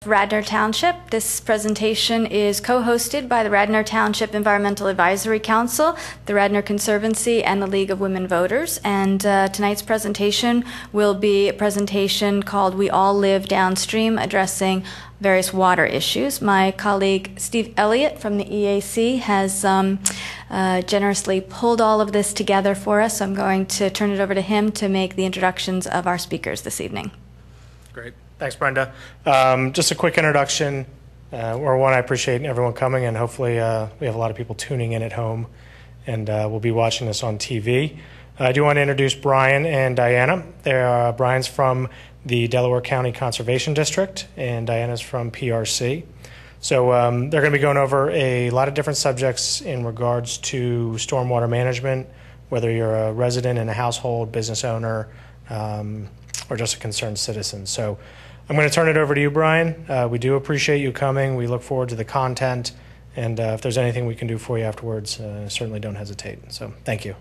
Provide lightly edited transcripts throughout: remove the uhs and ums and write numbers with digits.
Radnor Township. This presentation is co-hosted by the Radnor Township Environmental Advisory Council, the Radnor Conservancy, and the League of Women Voters. And tonight's presentation will be a presentation called We All Live Downstream, addressing various water issues. My colleague Steve Elliott from the EAC has generously pulled all of this together for us. So I'm going to turn it over to him to make the introductions of our speakers this evening. Great. Thanks, Brenda. Just a quick introduction, or one, I appreciate everyone coming, and hopefully we have a lot of people tuning in at home, and will be watching this on TV. I do want to introduce Brian and Diana. Brian's from the Delaware County Conservation District, and Diana's from PRC. So they're going to be going over a lot of different subjects in regards to stormwater management, whether you're a resident in a household, business owner, or just a concerned citizen. So I'm going to turn it over to you, Brian. We do appreciate you coming. We look forward to the content. And if there's anything we can do for you afterwards, certainly don't hesitate. So thank you.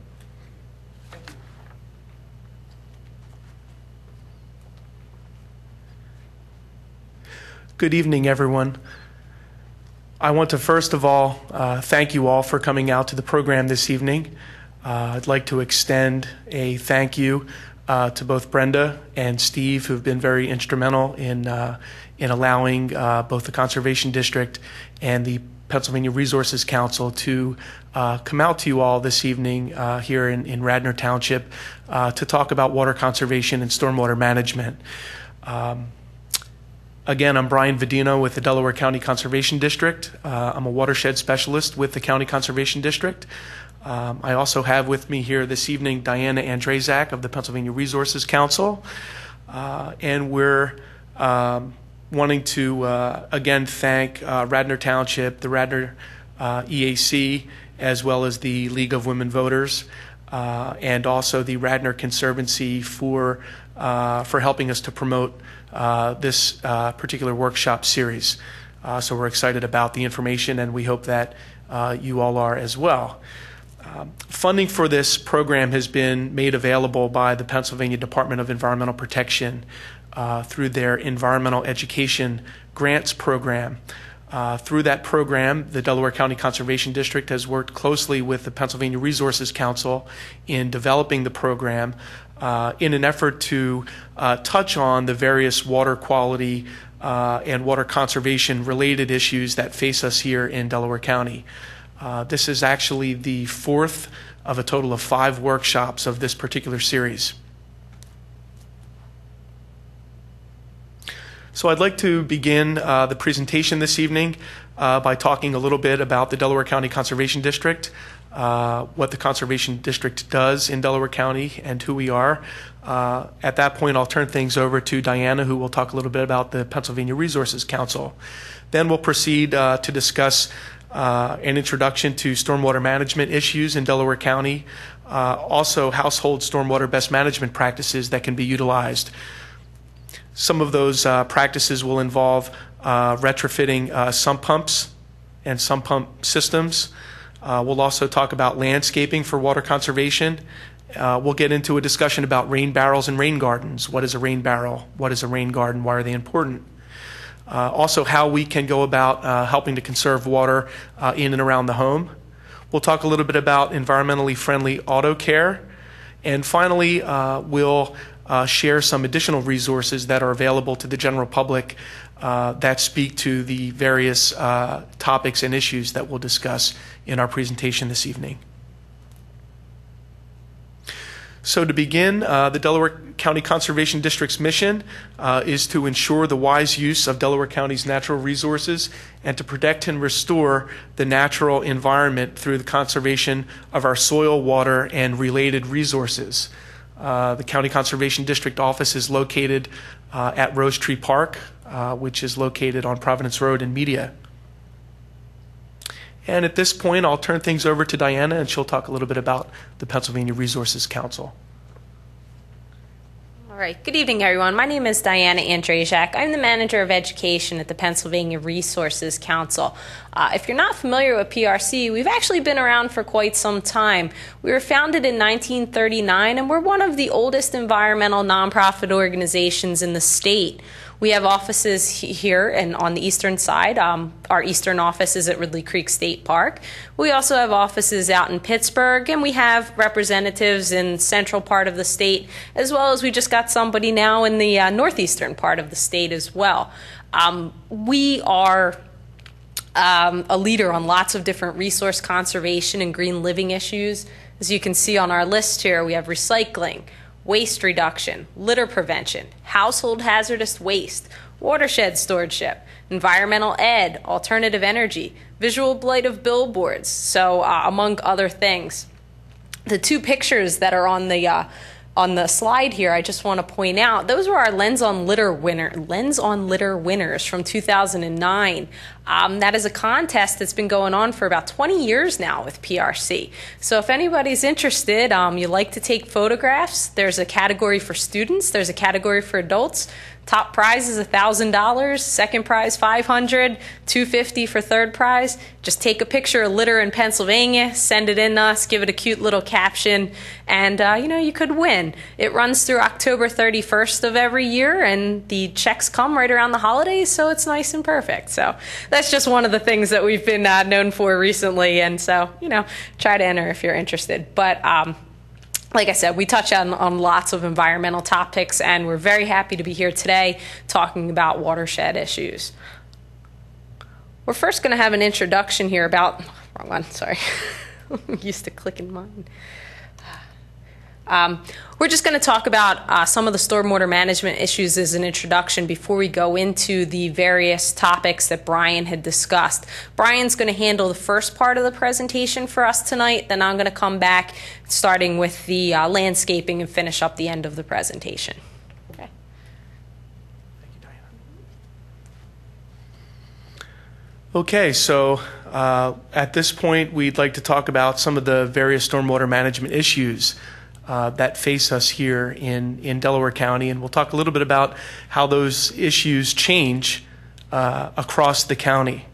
Good evening, everyone. I want to first of all thank you all for coming out to the program this evening. I'd like to extend a thank you to both Brenda and Steve, who have been very instrumental in allowing both the Conservation District and the Pennsylvania Resources Council to come out to you all this evening here in Radnor Township to talk about water conservation and stormwater management. Again, I'm Brian Vedino with the Delaware County Conservation District. I'm a watershed specialist with the County Conservation District. I also have with me here this evening Diana Andrzejczak of the Pennsylvania Resources Council. And we're wanting to, again, thank Radnor Township, the Radnor EAC, as well as the League of Women Voters, and also the Radnor Conservancy for helping us to promote this particular workshop series. So we're excited about the information, and we hope that you all are as well. Funding for this program has been made available by the Pennsylvania Department of Environmental Protection through their Environmental Education Grants Program. Through that program, the Delaware County Conservation District has worked closely with the Pennsylvania Resources Council in developing the program in an effort to touch on the various water quality and water conservation related issues that face us here in Delaware County. This is actually the fourth of a total of 5 workshops of this particular series. So I'd like to begin the presentation this evening by talking a little bit about the Delaware County Conservation District, what the Conservation District does in Delaware County, and who we are. At that point, I'll turn things over to Diana, who will talk a little bit about the Pennsylvania Resources Council. Then we'll proceed to discuss an introduction to stormwater management issues in Delaware County, also household stormwater best management practices that can be utilized. Some of those practices will involve retrofitting sump pumps and sump pump systems. We'll also talk about landscaping for water conservation. We'll get into a discussion about rain barrels and rain gardens. What is a rain barrel? What is a rain garden? Why are they important? Also, how we can go about helping to conserve water in and around the home. We'll talk a little bit about environmentally friendly auto care. And finally, we'll share some additional resources that are available to the general public that speak to the various topics and issues that we'll discuss in our presentation this evening. So to begin, the Delaware County Conservation District's mission is to ensure the wise use of Delaware County's natural resources and to protect and restore the natural environment through the conservation of our soil, water, and related resources. The County Conservation District office is located at Rose Tree Park, which is located on Providence Road in Media. And at this point, I'll turn things over to Diana, and she'll talk a little bit about the Pennsylvania Resources Council. All right. Good evening, everyone. My name is Diana Andrzejczak. I'm the Manager of Education at the Pennsylvania Resources Council. If you're not familiar with PRC, we've actually been around for quite some time. We were founded in 1939, and we're one of the oldest environmental nonprofit organizations in the state. We have offices here and on the eastern side. Our eastern office is at Ridley Creek State Park. We also have offices out in Pittsburgh, and we have representatives in central part of the state, as well as we just got somebody now in the northeastern part of the state as well. We are a leader on lots of different resource conservation and green living issues. As you can see on our list here, we have recycling, waste reduction, litter prevention, household hazardous waste, watershed stewardship, environmental ed, alternative energy, visual blight of billboards, so among other things. The two pictures that are on the slide here, I just want to point out, those were our Lens on Litter winners from 2009. That is a contest that's been going on for about 20 years now with PRC. So if anybody's interested, you like to take photographs, there's a category for students, there's a category for adults. Top prize is $1,000, second prize $500, $250 for third prize. Just take a picture of litter in Pennsylvania, send it in to us, give it a cute little caption, and you could win. It runs through October 31st of every year, and the checks come right around the holidays, so it's nice and perfect. So that's just one of the things that we've been known for recently, and so try to enter if you're interested. But like I said, we touch on lots of environmental topics, and we're very happy to be here today talking about watershed issues. We're first going to have an introduction here about, wrong one, sorry. I'm used to clicking mine. We're just going to talk about some of the stormwater management issues as an introduction before we go into the various topics that Brian had discussed. Brian's going to handle the first part of the presentation for us tonight, then I'm going to come back starting with the landscaping and finish up the end of the presentation. Okay. Thank you, Diana. Okay, so at this point we'd like to talk about some of the various stormwater management issues that face us here in Delaware County, and we'll talk a little bit about how those issues change across the county.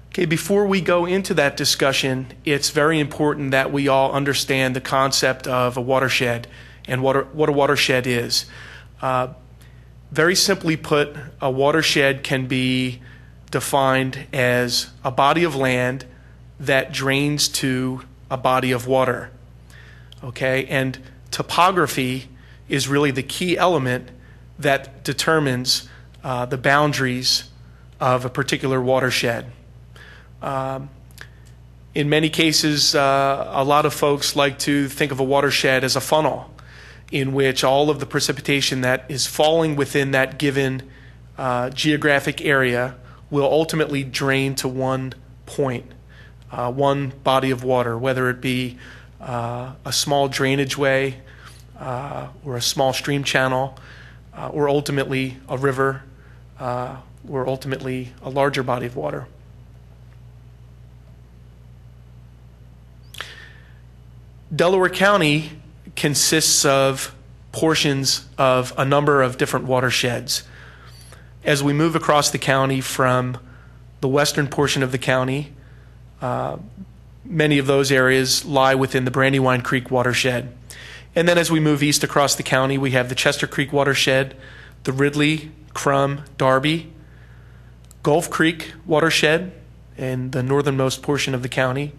Okay, before we go into that discussion, it's very important that we all understand the concept of a watershed and what a watershed is. Very simply put, a watershed can be defined as a body of land that drains to a body of water, okay? And topography is really the key element that determines the boundaries of a particular watershed. In many cases, a lot of folks like to think of a watershed as a funnel in which all of the precipitation that is falling within that given geographic area will ultimately drain to one point. One body of water, whether it be a small drainage way or a small stream channel, or ultimately a river, or ultimately a larger body of water. Delaware County consists of portions of a number of different watersheds. As we move across the county from the western portion of the county, many of those areas lie within the Brandywine Creek watershed. And then as we move east across the county, we have the Chester Creek watershed, the Ridley, Crum, Darby, Gulf Creek watershed in the northernmost portion of the county,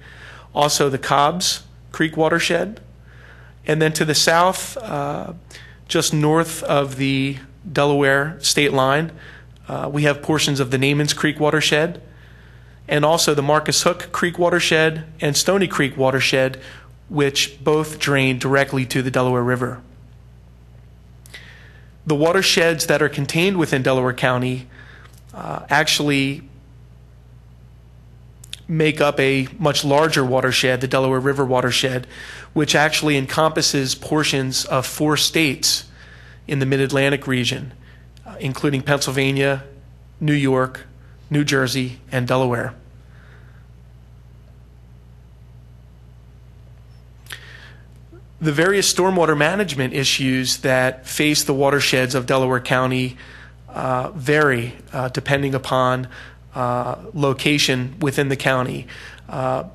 also the Cobbs Creek watershed, and then to the south, just north of the Delaware state line, we have portions of the Namens Creek watershed, and also the Marcus Hook Creek watershed and Stony Creek watershed, which both drain directly to the Delaware River. The watersheds that are contained within Delaware County actually make up a much larger watershed, the Delaware River watershed, which actually encompasses portions of 4 states in the Mid-Atlantic region, including Pennsylvania, New York, New Jersey, and Delaware. The various stormwater management issues that face the watersheds of Delaware County vary depending upon location within the county.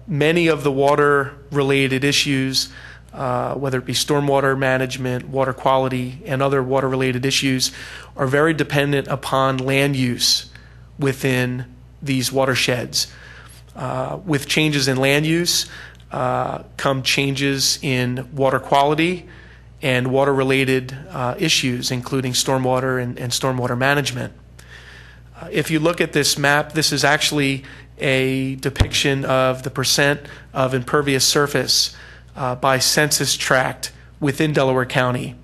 Many of the water-related issues whether it be stormwater management, water quality, and other water-related issues, are very dependent upon land use within these watersheds. With changes in land use come changes in water quality and water-related issues, including stormwater and stormwater management. If you look at this map, this is actually a depiction of the percent of impervious surface by census tract within Delaware County.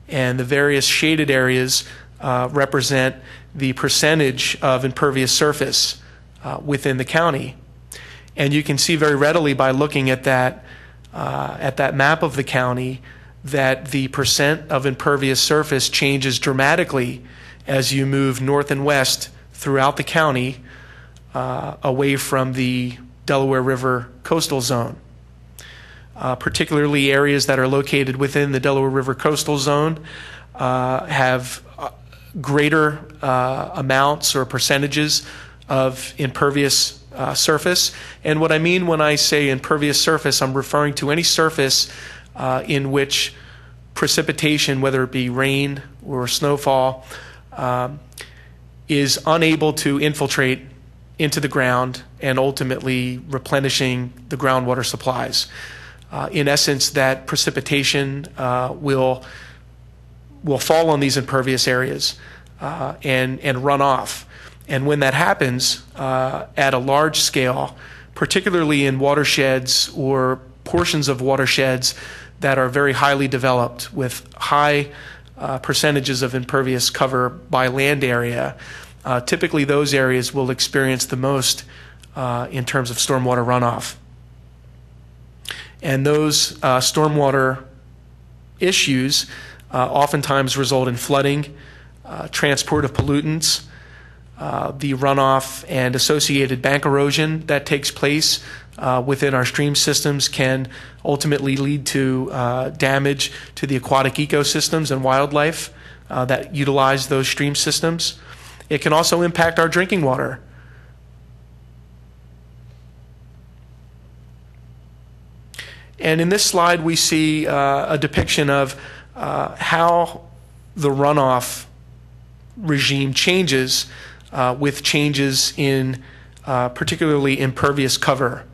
And the various shaded areas represent the percentage of impervious surface within the county. And you can see very readily by looking at that map of the county that the percent of impervious surface changes dramatically as you move north and west throughout the county away from the Delaware River coastal zone. Particularly areas that are located within the Delaware River coastal zone have greater amounts or percentages of impervious surface. And what I mean when I say impervious surface, I'm referring to any surface in which precipitation, whether it be rain or snowfall, is unable to infiltrate into the ground and ultimately replenishing the groundwater supplies. In essence, that precipitation will fall on these impervious areas and run off. And when that happens at a large scale, particularly in watersheds or portions of watersheds that are very highly developed with high percentages of impervious cover by land area, typically those areas will experience the most in terms of stormwater runoff. And those stormwater issues oftentimes result in flooding, transport of pollutants, the runoff and associated bank erosion that takes place within our stream systems can ultimately lead to damage to the aquatic ecosystems and wildlife that utilize those stream systems. It can also impact our drinking water. And in this slide, we see a depiction of how the runoff regime changes with changes in particularly impervious cover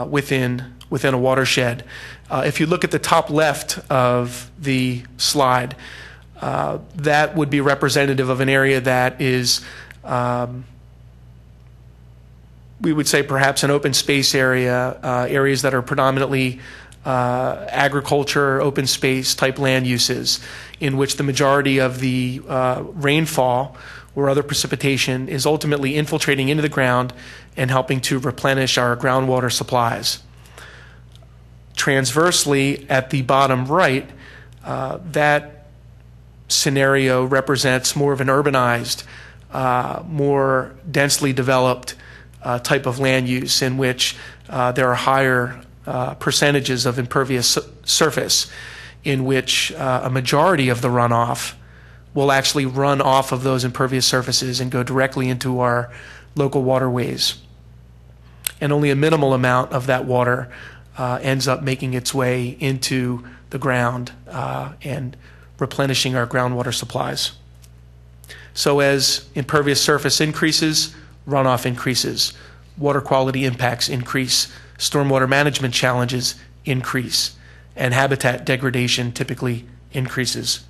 within a watershed. If you look at the top left of the slide, that would be representative of an area that is, we would say perhaps an open space area, areas that are predominantly agriculture, open space type land uses, in which the majority of the rainfall or other precipitation is ultimately infiltrating into the ground and helping to replenish our groundwater supplies. Transversely, at the bottom right, that scenario represents more of an urbanized, more densely developed type of land use in which there are higher percentages of impervious surface, in which a majority of the runoff will actually run off of those impervious surfaces and go directly into our local waterways. And only a minimal amount of that water ends up making its way into the ground and replenishing our groundwater supplies. So as impervious surface increases, runoff increases, water quality impacts increase, stormwater management challenges increase, and habitat degradation typically increases.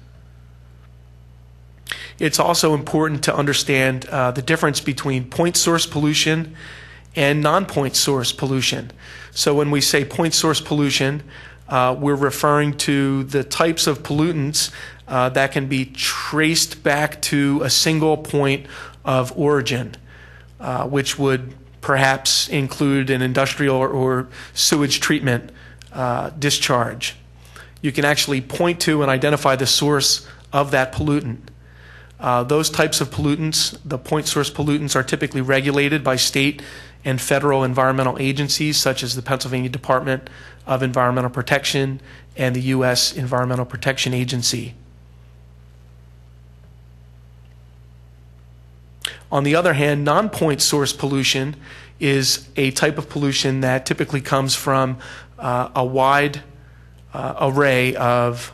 It's also important to understand the difference between point source pollution and non-point source pollution. So when we say point source pollution, we're referring to the types of pollutants that can be traced back to a single point of origin, which would perhaps include an industrial or sewage treatment discharge. You can actually point to and identify the source of that pollutant. Those types of pollutants, the point source pollutants, are typically regulated by state and federal environmental agencies such as the Pennsylvania Department of Environmental Protection and the U.S. Environmental Protection Agency. On the other hand, non-point source pollution is a type of pollution that typically comes from a wide array of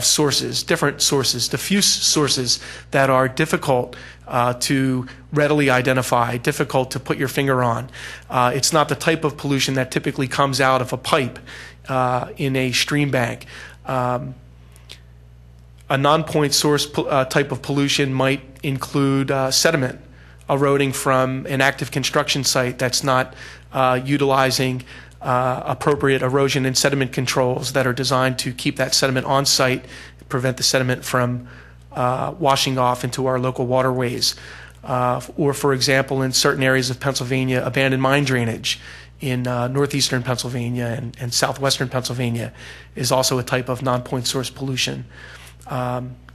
sources, different sources, diffuse sources that are difficult to readily identify, difficult to put your finger on. It's not the type of pollution that typically comes out of a pipe in a stream bank. A non-point source type of pollution might include sediment eroding from an active construction site that's not utilizing appropriate erosion and sediment controls that are designed to keep that sediment on site, prevent the sediment from washing off into our local waterways. Or, for example, in certain areas of Pennsylvania, abandoned mine drainage in northeastern Pennsylvania and southwestern Pennsylvania is also a type of non-point source pollution.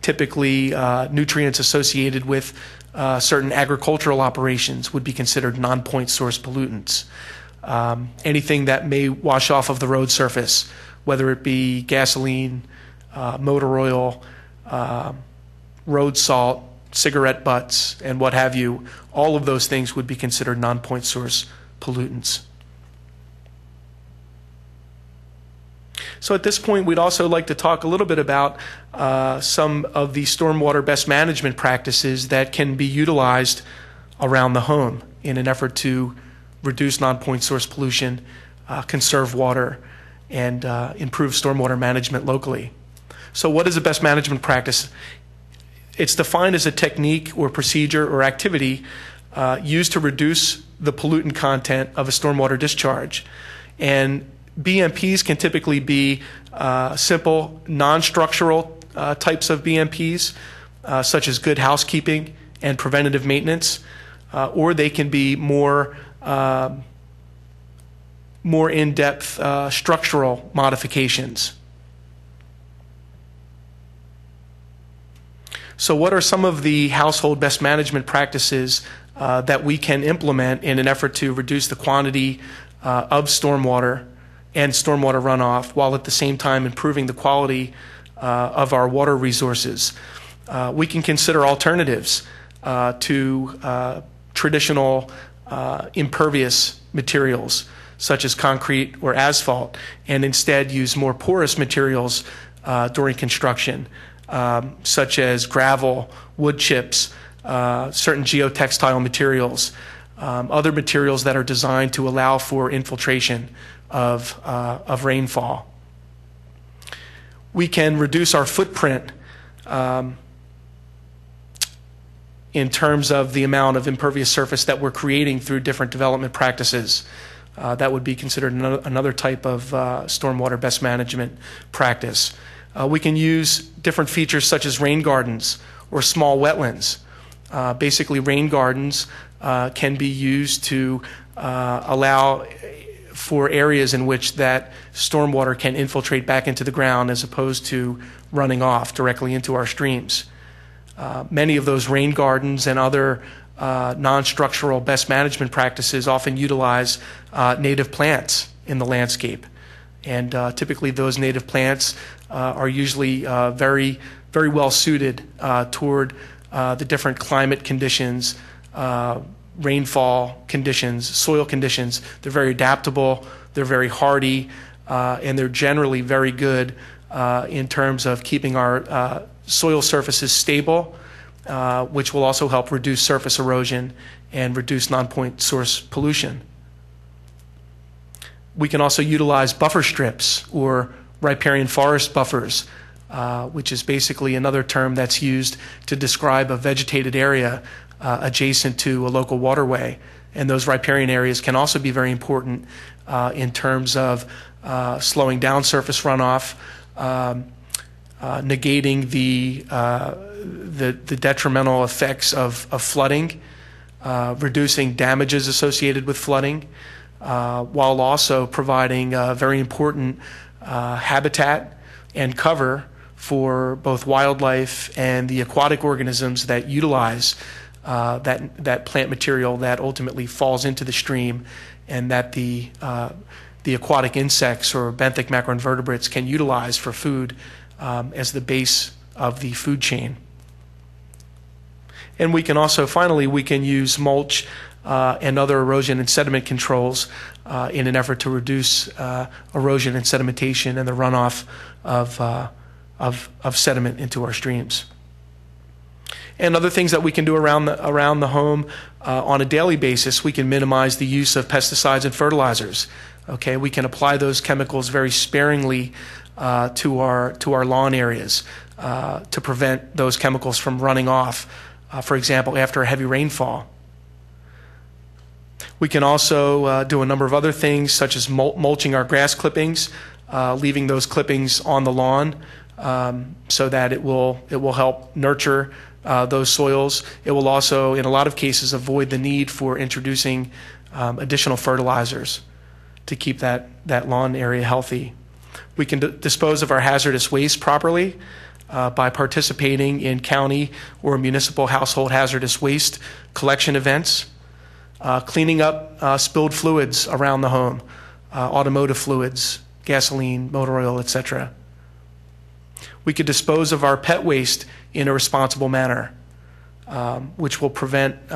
Typically, nutrients associated with certain agricultural operations would be considered non-point source pollutants. Anything that may wash off of the road surface, whether it be gasoline, motor oil, road salt, cigarette butts, and what have you, all of those things would be considered non-point source pollutants. So at this point, we'd also like to talk a little bit about some of the stormwater best management practices that can be utilized around the home in an effort to reduce non-point source pollution, conserve water, and improve stormwater management locally. So what is a best management practice? It's defined as a technique or procedure or activity used to reduce the pollutant content of a stormwater discharge. And BMPs can typically be simple, non-structural types of BMPs, such as good housekeeping and preventative maintenance, or they can be more in-depth structural modifications. So what are some of the household best management practices that we can implement in an effort to reduce the quantity of stormwater and stormwater runoff, while at the same time improving the quality of our water resources? We can consider alternatives to traditional impervious materials such as concrete or asphalt, and instead use more porous materials during construction, such as gravel, wood chips, certain geotextile materials, other materials that are designed to allow for infiltration of rainfall. We can reduce our footprint in terms of the amount of impervious surface that we're creating through different development practices. That would be considered another type of stormwater best management practice. We can use different features such as rain gardens or small wetlands. Basically, rain gardens can be used to allow for areas in which that stormwater can infiltrate back into the ground as opposed to running off directly into our streams. Many of those rain gardens and other non-structural best management practices often utilize native plants in the landscape. And typically those native plants are usually very, very well suited toward the different climate conditions, rainfall conditions, soil conditions. They're very adaptable, they're very hardy, and they're generally very good in terms of keeping our soil surfaces stable, which will also help reduce surface erosion and reduce non-point source pollution. We can also utilize buffer strips or riparian forest buffers, which is basically another term that's used to describe a vegetated area adjacent to a local waterway. And those riparian areas can also be very important in terms of slowing down surface runoff, negating the detrimental effects of flooding, reducing damages associated with flooding, while also providing very important habitat and cover for both wildlife and the aquatic organisms that utilize that plant material that ultimately falls into the stream, and that the aquatic insects or benthic macroinvertebrates can utilize for food as the base of the food chain. And we can also, finally, we can use mulch and other erosion and sediment controls in an effort to reduce erosion and sedimentation and the runoff of sediment into our streams. And other things that we can do around the home on a daily basis, we can minimize the use of pesticides and fertilizers. Okay, we can apply those chemicals very sparingly to our lawn areas to prevent those chemicals from running off. For example, after a heavy rainfall. We can also do a number of other things, such as mulching our grass clippings, leaving those clippings on the lawn so that it will help nurture those soils. It will also, in a lot of cases, avoid the need for introducing additional fertilizers to keep that lawn area healthy. We can dispose of our hazardous waste properly by participating in county or municipal household hazardous waste collection events, cleaning up spilled fluids around the home, automotive fluids, gasoline, motor oil, etc. We could dispose of our pet waste in a responsible manner, which will prevent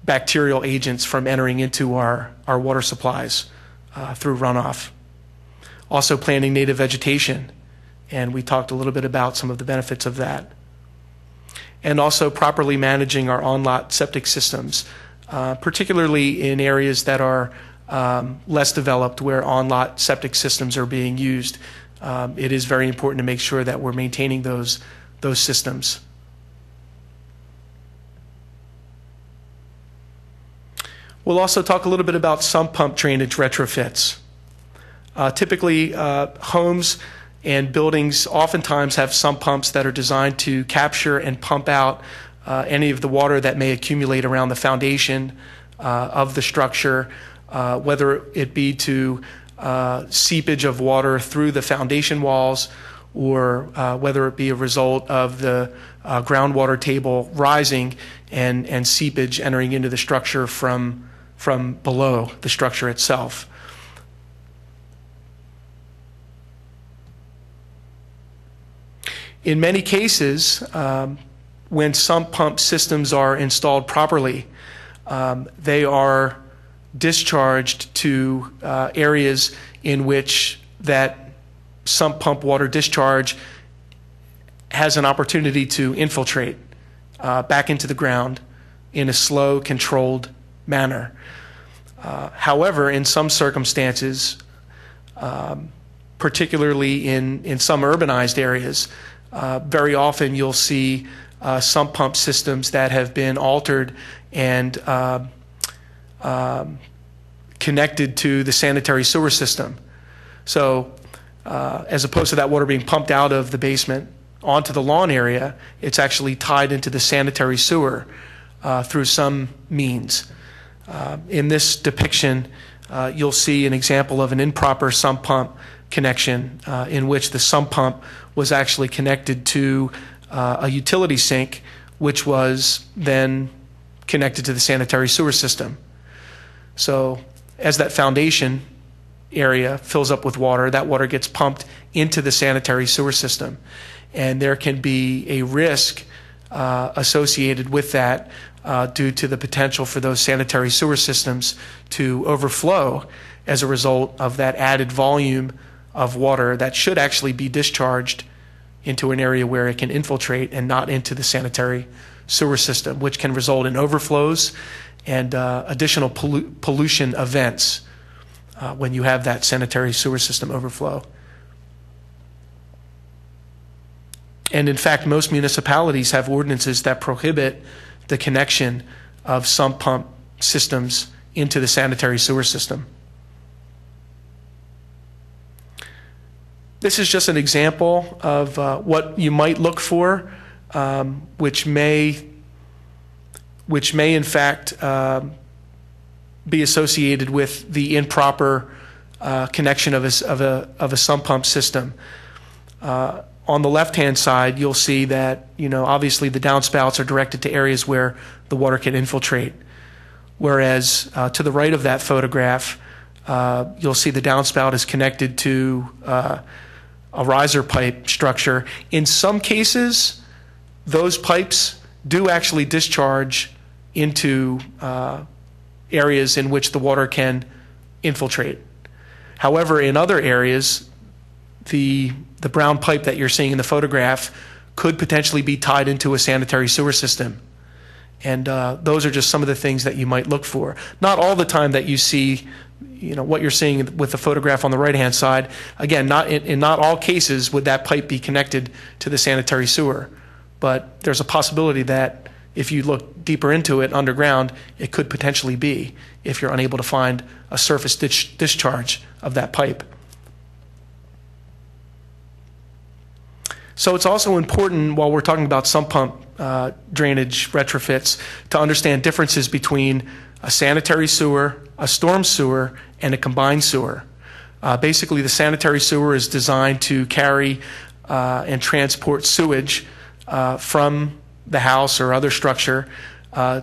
bacterial agents from entering into our water supplies through runoff. Also planting native vegetation, and we talked a little bit about some of the benefits of that. And also properly managing our on-lot septic systems, particularly in areas that are less developed where on-lot septic systems are being used. It is very important to make sure that we're maintaining those systems. We'll also talk a little bit about sump pump drainage retrofits. Typically, homes and buildings oftentimes have sump pumps that are designed to capture and pump out any of the water that may accumulate around the foundation of the structure, whether it be to seepage of water through the foundation walls, or whether it be a result of the groundwater table rising and seepage entering into the structure from below the structure itself. In many cases, when sump pump systems are installed properly, they are discharged to areas in which that sump pump water discharge has an opportunity to infiltrate back into the ground in a slow, controlled manner. However, in some circumstances, particularly in some urbanized areas, very often you'll see sump pump systems that have been altered and connected to the sanitary sewer system. So as opposed to that water being pumped out of the basement onto the lawn area, it's actually tied into the sanitary sewer through some means. In this depiction, you'll see an example of an improper sump pump connection in which the sump pump was actually connected to a utility sink, which was then connected to the sanitary sewer system. So as that foundation area fills up with water, that water gets pumped into the sanitary sewer system. And there can be a risk associated with that due to the potential for those sanitary sewer systems to overflow as a result of that added volume of water that should actually be discharged into an area where it can infiltrate and not into the sanitary sewer system, which can result in overflows and additional pollution events when you have that sanitary sewer system overflow. And in fact, most municipalities have ordinances that prohibit the connection of sump pump systems into the sanitary sewer system. This is just an example of what you might look for, which may in fact be associated with the improper connection of a sump pump system. On the left-hand side, you'll see that, obviously the downspouts are directed to areas where the water can infiltrate. Whereas to the right of that photograph, you'll see the downspout is connected to a riser pipe structure. In some cases, those pipes do actually discharge into areas in which the water can infiltrate. However, in other areas, the brown pipe that you're seeing in the photograph could potentially be tied into a sanitary sewer system. And those are just some of the things that you might look for. Not all the time that you see, what you're seeing with the photograph on the right-hand side. Again, in not all cases would that pipe be connected to the sanitary sewer. But there's a possibility that if you look deeper into it underground, it could potentially be if you're unable to find a surface discharge of that pipe. So it's also important, while we're talking about sump pump drainage retrofits, to understand differences between a sanitary sewer, a storm sewer, and a combined sewer. Basically, the sanitary sewer is designed to carry and transport sewage from the house or other structure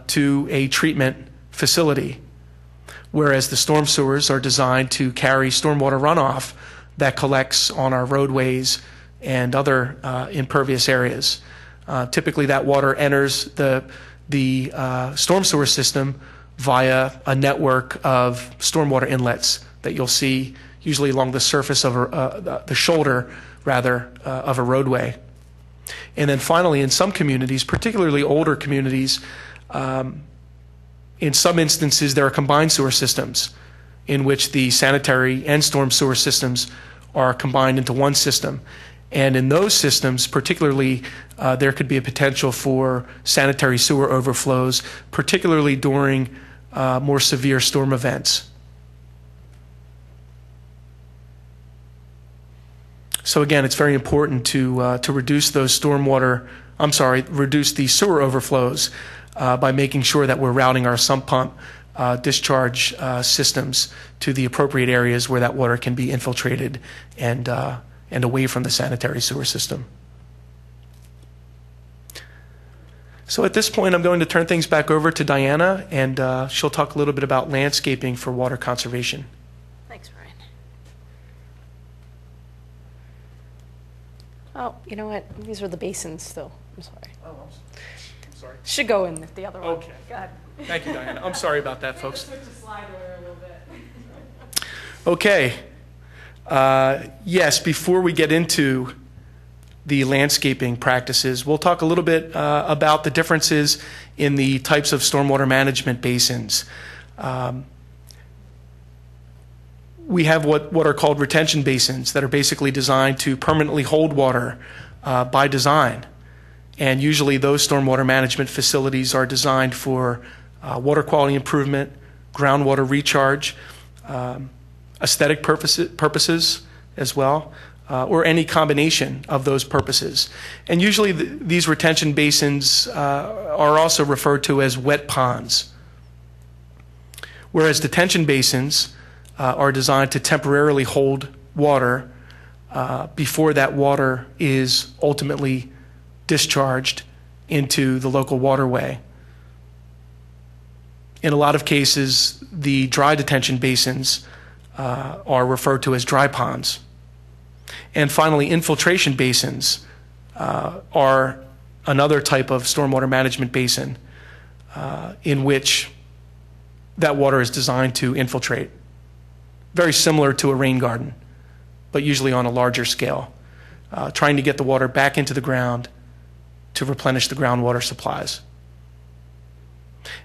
to a treatment facility, whereas the storm sewers are designed to carry stormwater runoff that collects on our roadways and other impervious areas. Typically, that water enters the storm sewer system via a network of stormwater inlets that you'll see usually along the surface of the shoulder, rather, of a roadway. And then finally, in some communities, particularly older communities, in some instances there are combined sewer systems in which the sanitary and storm sewer systems are combined into one system. And in those systems, particularly, there could be a potential for sanitary sewer overflows, particularly during more severe storm events. So again, it's very important to reduce those reduce the sewer overflows by making sure that we're routing our sump pump discharge systems to the appropriate areas where that water can be infiltrated and away from the sanitary sewer system. So at this point, I'm going to turn things back over to Diana, and she'll talk a little bit about landscaping for water conservation. Thanks, Brian. Oh, you know what? These were the basins still. I'm sorry. Oh, I'm sorry. Should go in the other one. Okay. Go ahead. Thank you, Diana. I'm sorry about that, folks. Switch the slide over a little bit. Okay. Yes, before we get into the landscaping practices, we'll talk a little bit about the differences in the types of stormwater management basins. We have what are called retention basins that are basically designed to permanently hold water by design. And usually those stormwater management facilities are designed for water quality improvement, groundwater recharge, aesthetic purposes as well, or any combination of those purposes. And usually these retention basins are also referred to as wet ponds, whereas detention basins are designed to temporarily hold water before that water is ultimately discharged into the local waterway. In a lot of cases, the dry detention basins are referred to as dry ponds. And finally, infiltration basins are another type of stormwater management basin in which that water is designed to infiltrate. Very similar to a rain garden, but usually on a larger scale, trying to get the water back into the ground to replenish the groundwater supplies.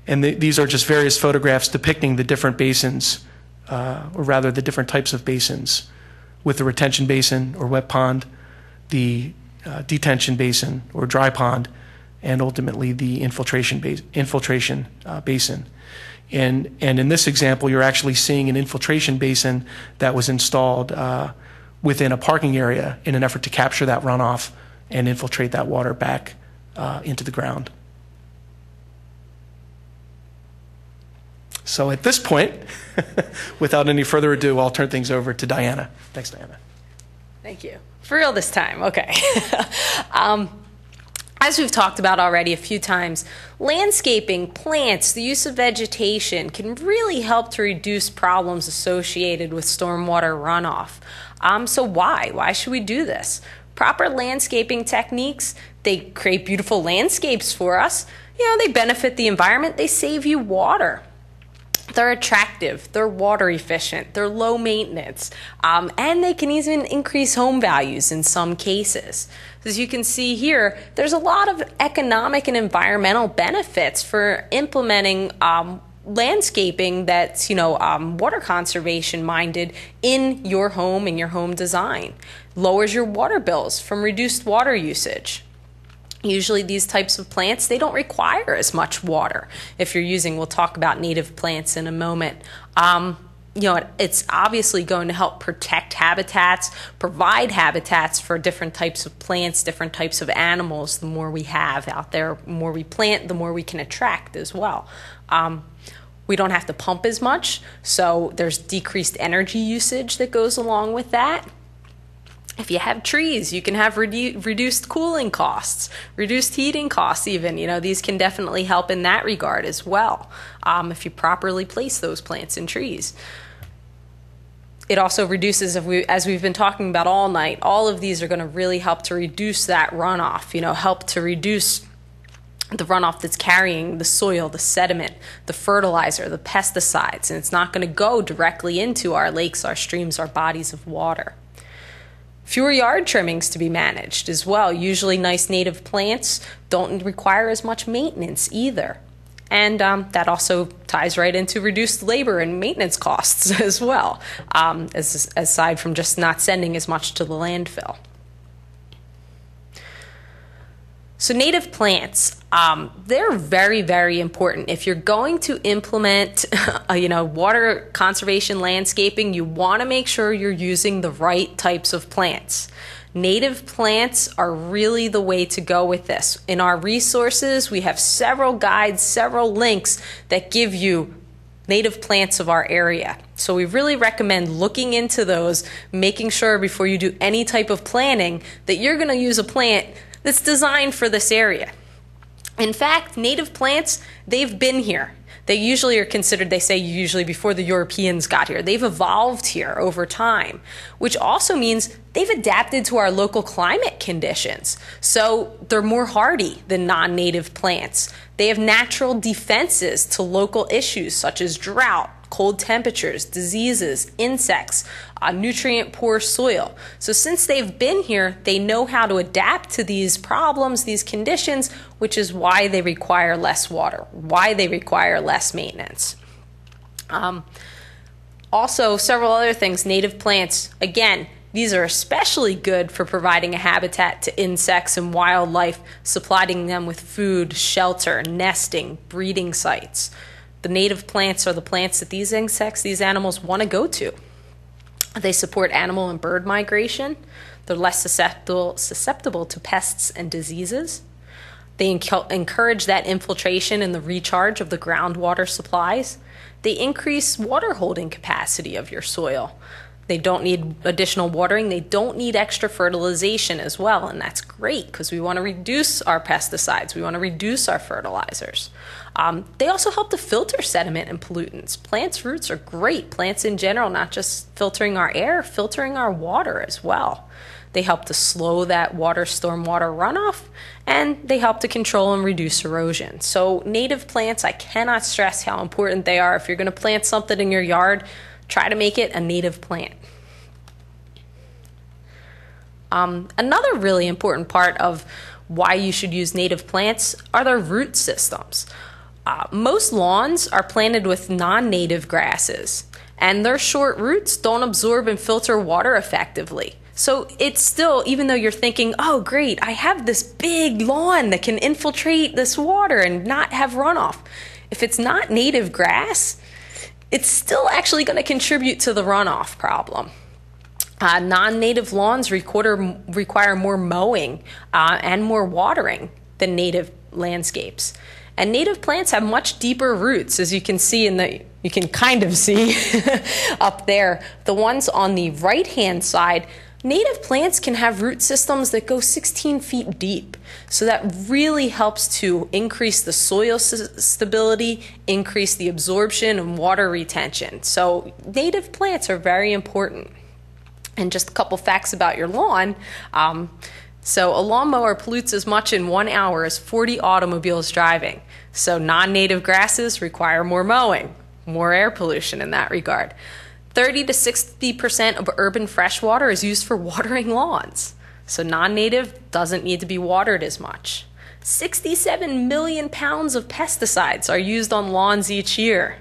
And these are just various photographs depicting the different basins, or rather the different types of basins, with the retention basin or wet pond, the detention basin or dry pond, and ultimately the infiltration basin. And in this example, you're actually seeing an infiltration basin that was installed within a parking area in an effort to capture that runoff and infiltrate that water back into the ground. So at this point, without any further ado, I'll turn things over to Diana. Thanks, Diana. Thank you. For real this time, okay. As we've talked about already a few times, landscaping, plants, the use of vegetation can really help to reduce problems associated with stormwater runoff. So why? Why should we do this? Proper landscaping techniques, They create beautiful landscapes for us. They benefit the environment. They save you water. They're attractive, they're water efficient, they're low maintenance, and they can even increase home values in some cases. As you can see here, there's a lot of economic and environmental benefits for implementing landscaping that's, water conservation minded in your home and your home design. Lowers your water bills from reduced water usage. Usually these types of plants, they don't require as much water. If you're using, we'll talk about native plants in a moment. It's obviously going to help protect habitats, provide habitats for different types of plants, different types of animals. The more we have out there, the more we plant, the more we can attract as well. We don't have to pump as much, so there's decreased energy usage that goes along with that. If you have trees, you can have reduced cooling costs, reduced heating costs even. These can definitely help in that regard as well, if you properly place those plants and trees. It also reduces, as we've been talking about all night, all of these are going to really help to reduce that runoff, help to reduce the runoff that's carrying the soil, the sediment, the fertilizer, the pesticides, and it's not going to go directly into our lakes, our streams, our bodies of water. Fewer yard trimmings to be managed as well. Usually nice native plants don't require as much maintenance either. And that also ties right into reduced labor and maintenance costs as well, aside from just not sending as much to the landfill. So native plants, they're very, very important. If you're going to implement, water conservation landscaping, you want to make sure you're using the right types of plants. Native plants are really the way to go with this. In our resources, we have several guides, several links that give you native plants of our area. So we really recommend looking into those, making sure before you do any type of planning that you're going to use a plant that's designed for this area. In fact, native plants, they've been here. They usually are considered, they say usually before the Europeans got here. They've evolved here over time, which also means they've adapted to our local climate conditions. So they're more hardy than non-native plants. They have natural defenses to local issues such as drought, cold temperatures, diseases, insects, nutrient-poor soil. So since they've been here, they know how to adapt to these problems, these conditions, which is why they require less water, why they require less maintenance. Also, several other things. Native plants, again, these are especially good for providing a habitat to insects and wildlife, supplying them with food, shelter, nesting, breeding sites. The native plants are the plants that these insects, these animals want to go to. They support animal and bird migration. They're less susceptible to pests and diseases. They encourage that infiltration and the recharge of the groundwater supplies. They increase water holding capacity of your soil. They don't need additional watering. They don't need extra fertilization as well, and that's great because we want to reduce our pesticides. We want to reduce our fertilizers. They also help to filter sediment and pollutants. Plants' roots are great. Plants in general, not just filtering our air, filtering our water as well. They help to slow that stormwater runoff, and they help to control and reduce erosion. So native plants, I cannot stress how important they are. If you're going to plant something in your yard, try to make it a native plant. Another really important part of why you should use native plants are their root systems. Most lawns are planted with non-native grasses, and their short roots don't absorb and filter water effectively. So it's still, even though you're thinking, oh great, I have this big lawn that can infiltrate this water and not have runoff. If it's not native grass, it's still actually going to contribute to the runoff problem. Non-native lawns require more mowing and more watering than native landscapes. And native plants have much deeper roots, as you can see you can kind of see up there. The ones on the right-hand side, native plants can have root systems that go 16 feet deep. So that really helps to increase the soil stability, increase the absorption and water retention. So native plants are very important. And just a couple facts about your lawn. So a lawnmower pollutes as much in 1 hour as 40 automobiles driving. So non-native grasses require more mowing, more air pollution in that regard. 30 to 60% of urban fresh water is used for watering lawns. So non-native doesn't need to be watered as much. 67 million pounds of pesticides are used on lawns each year.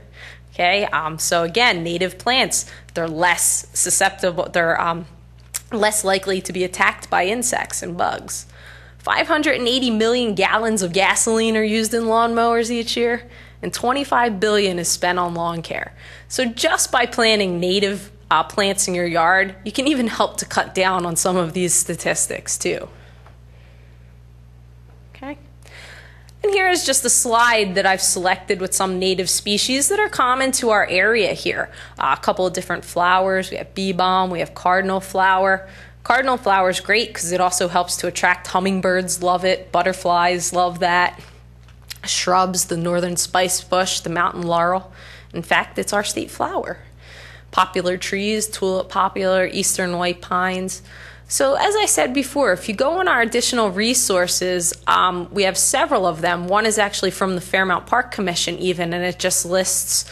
Okay, so again, native plants, they're less susceptible, they're less likely to be attacked by insects and bugs. 580 million gallons of gasoline are used in lawnmowers each year, and 25 billion is spent on lawn care. So just by planting native plants in your yard, you can even help to cut down on some of these statistics too. Okay. And here is just a slide that I've selected with some native species that are common to our area here. A couple of different flowers. We have bee balm, we have cardinal flower. Cardinal flower is great because it also helps to attract hummingbirds, love it. Butterflies love that. Shrubs, the northern spice bush, the mountain laurel. In fact, it's our state flower. Popular trees, tulip popular, eastern white pines. So as I said before, if you go on our additional resources, we have several of them. One is actually from the Fairmount Park Commission even, and it just lists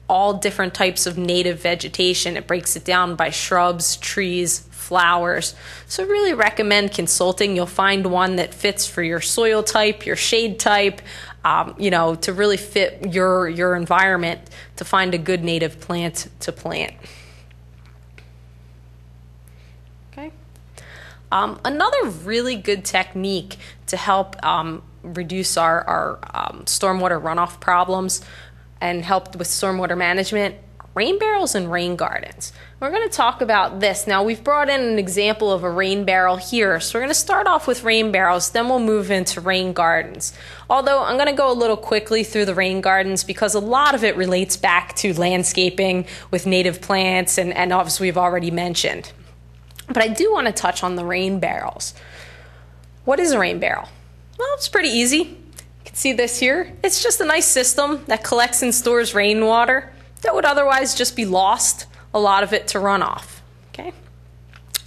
all different types of native vegetation. It breaks it down by shrubs, trees, flowers. So I really recommend consulting. You'll find one that fits for your soil type, your shade type, to really fit your environment to find a good native plant to plant. Okay. Another really good technique to help reduce our stormwater runoff problems and help with stormwater management, rain barrels and rain gardens. We're going to talk about this. Now, we've brought in an example of a rain barrel here. So we're going to start off with rain barrels, then we'll move into rain gardens. Although I'm going to go a little quickly through the rain gardens because a lot of it relates back to landscaping with native plants and obviously we've already mentioned. But I do want to touch on the rain barrels. What is a rain barrel? Well, it's pretty easy. You can see this here. It's just a nice system that collects and stores rainwater that would otherwise just be lost, a lot of it to runoff. Okay?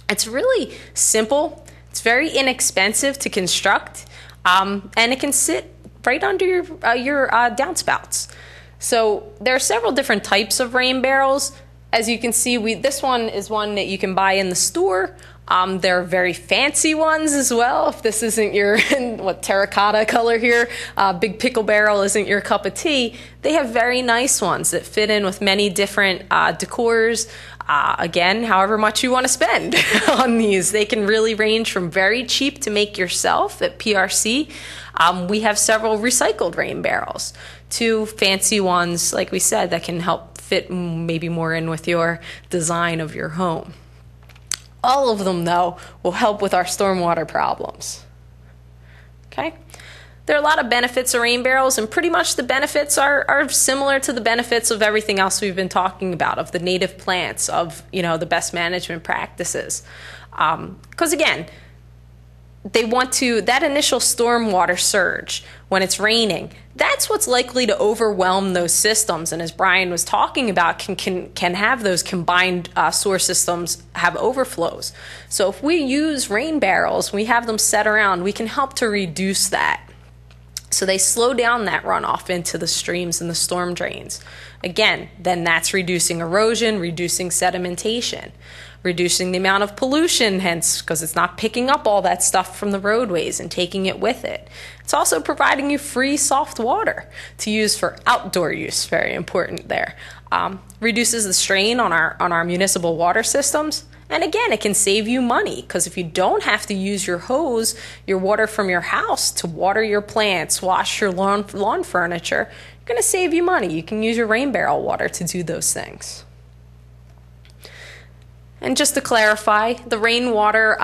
It's really simple. It's very inexpensive to construct, and it can sit right under your downspouts. So there are several different types of rain barrels. As you can see, this one is one that you can buy in the store. There are very fancy ones as well. If this isn't your terracotta color here, big pickle barrel isn't your cup of tea, they have very nice ones that fit in with many different decors. Again, however much you want to spend on these. They can really range from very cheap to make yourself at PRC. We have several recycled rain barrels to fancy ones, like we said, that can help fit maybe more in with your design of your home. All of them, though, will help with our stormwater problems. Okay? There are a lot of benefits of rain barrels, and pretty much the benefits are similar to the benefits of everything else we've been talking about, of the native plants, of the best management practices. Because again, they want to, that initial stormwater surge when it's raining, that's what's likely to overwhelm those systems. And as Brian was talking about, can have those combined sewer systems have overflows. So if we use rain barrels, we have them set around, we can help to reduce that. So they slow down that runoff into the streams and the storm drains. Again, then that's reducing erosion, reducing sedimentation, reducing the amount of pollution, hence, because it's not picking up all that stuff from the roadways and taking it with it. It's also providing you free soft water to use for outdoor use, very important there. Reduces the strain on our municipal water systems. And again, it can save you money because if you don't have to use your hose, your water from your house to water your plants, wash your lawn furniture, you're going to save you money. You can use your rain barrel water to do those things. And just to clarify, the rainwater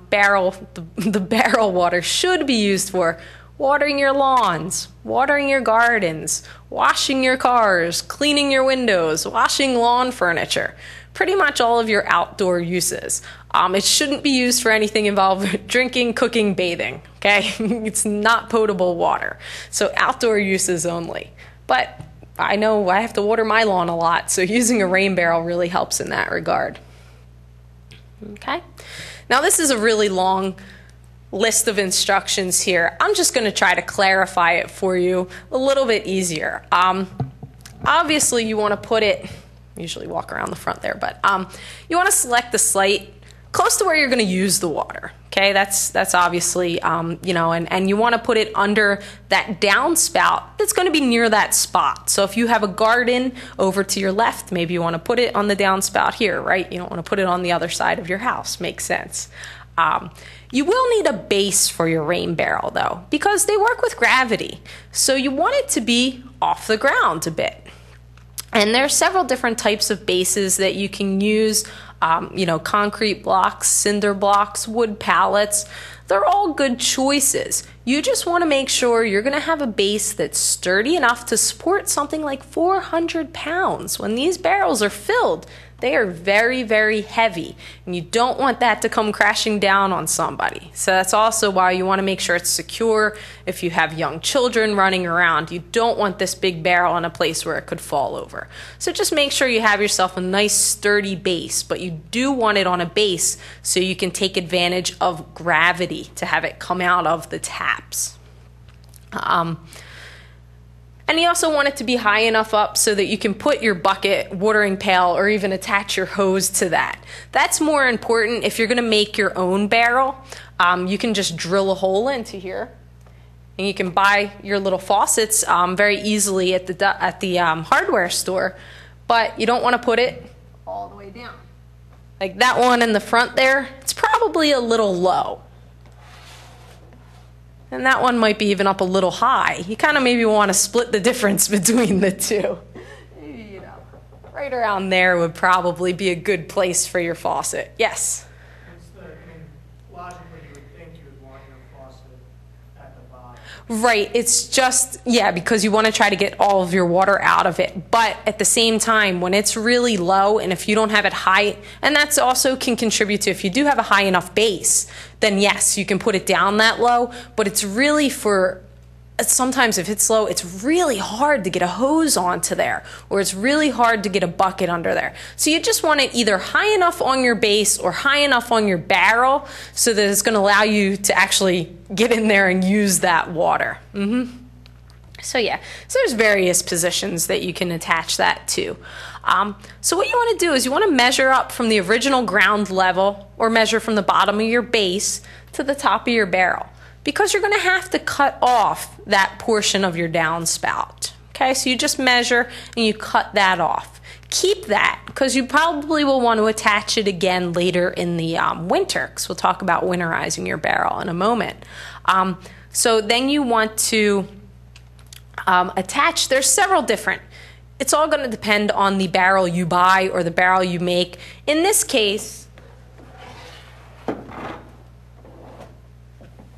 barrel, the barrel water should be used for watering your lawns, watering your gardens, washing your cars, cleaning your windows, washing lawn furniture. Pretty much all of your outdoor uses. It shouldn't be used for anything involved drinking, cooking, bathing, okay? It's not potable water. So outdoor uses only. But I know I have to water my lawn a lot, so using a rain barrel really helps in that regard. Okay? Now this is a really long list of instructions here. I'm just going to try to clarify it for you a little bit easier. Obviously, you want to put it, usually walk around the front there, but you want to select the site close to where you're going to use the water. Okay, that's obviously, you know, and you want to put it under that downspout that's going to be near that spot. So if you have a garden over to your left, maybe you want to put it on the downspout here, right? You don't want to put it on the other side of your house. Makes sense. You will need a base for your rain barrel, though, because they work with gravity. So you want it to be off the ground a bit. And there are several different types of bases that you can use. You know, concrete blocks, cinder blocks, wood pallets. They're all good choices. You just want to make sure you're going to have a base that's sturdy enough to support something like 400 pounds. When these barrels are filled, they are very, very heavy, and you don't want that to come crashing down on somebody. So that's also why you want to make sure it's secure. If you have young children running around, you don't want this big barrel in a place where it could fall over. So just make sure you have yourself a nice sturdy base, but you do want it on a base so you can take advantage of gravity to have it come out of the taps. And you also want it to be high enough up so that you can put your bucket, watering pail, or even attach your hose to that. That's more important if you're going to make your own barrel. You can just drill a hole into here, and you can buy your little faucets very easily at the hardware store. But you don't want to put it all the way down. Like that one in the front there, it's probably a little low. And that one might be even up a little high. You kind of maybe want to split the difference between the two. Maybe, you know, right around there would probably be a good place for your faucet. Yes? Logically, you would think you would want your faucet at the bottom. Right. It's just, yeah, because you want to try to get all of your water out of it. But at the same time, when it's really low and if you don't have it high, and that's also can contribute to if you do have a high enough base, then yes, you can put it down that low, but it's really for, sometimes if it's low, it's really hard to get a hose onto there, or it's really hard to get a bucket under there. So you just want it either high enough on your base or high enough on your barrel so that it's going to allow you to actually get in there and use that water. So yeah, so there's various positions that you can attach that to. So what you want to do is you want to measure up from the original ground level, or measure from the bottom of your base to the top of your barrel, because you're going to have to cut off that portion of your downspout. Okay, so you just measure and you cut that off. Keep that, because you probably will want to attach it again later in the winter, because we'll talk about winterizing your barrel in a moment. So then you want to attach, there's several different. It's all going to depend on the barrel you buy or the barrel you make. In this case,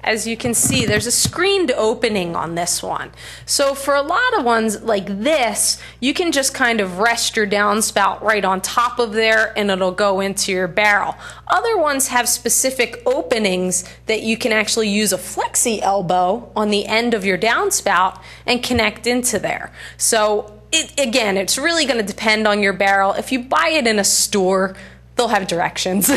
as you can see, there's a screened opening on this one. So for a lot of ones like this, you can just kind of rest your downspout right on top of there and it'll go into your barrel. Other ones have specific openings that you can actually use a flexi elbow on the end of your downspout and connect into there. So again, it's really going to depend on your barrel. If you buy it in a store, they'll have directions.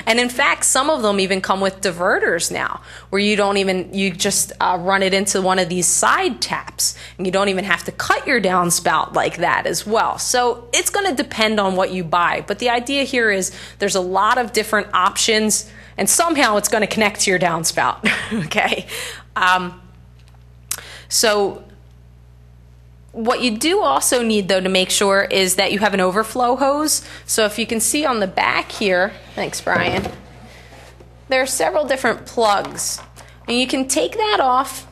And in fact, some of them even come with diverters now, where you just run it into one of these side taps, and you don't even have to cut your downspout like that as well. So it's going to depend on what you buy. But the idea here is there's a lot of different options, and somehow it's going to connect to your downspout. Okay. So what you do also need, though, to make sure is that you have an overflow hose. So if you can see on the back here, thanks, Brian, there are several different plugs. And you can take that off,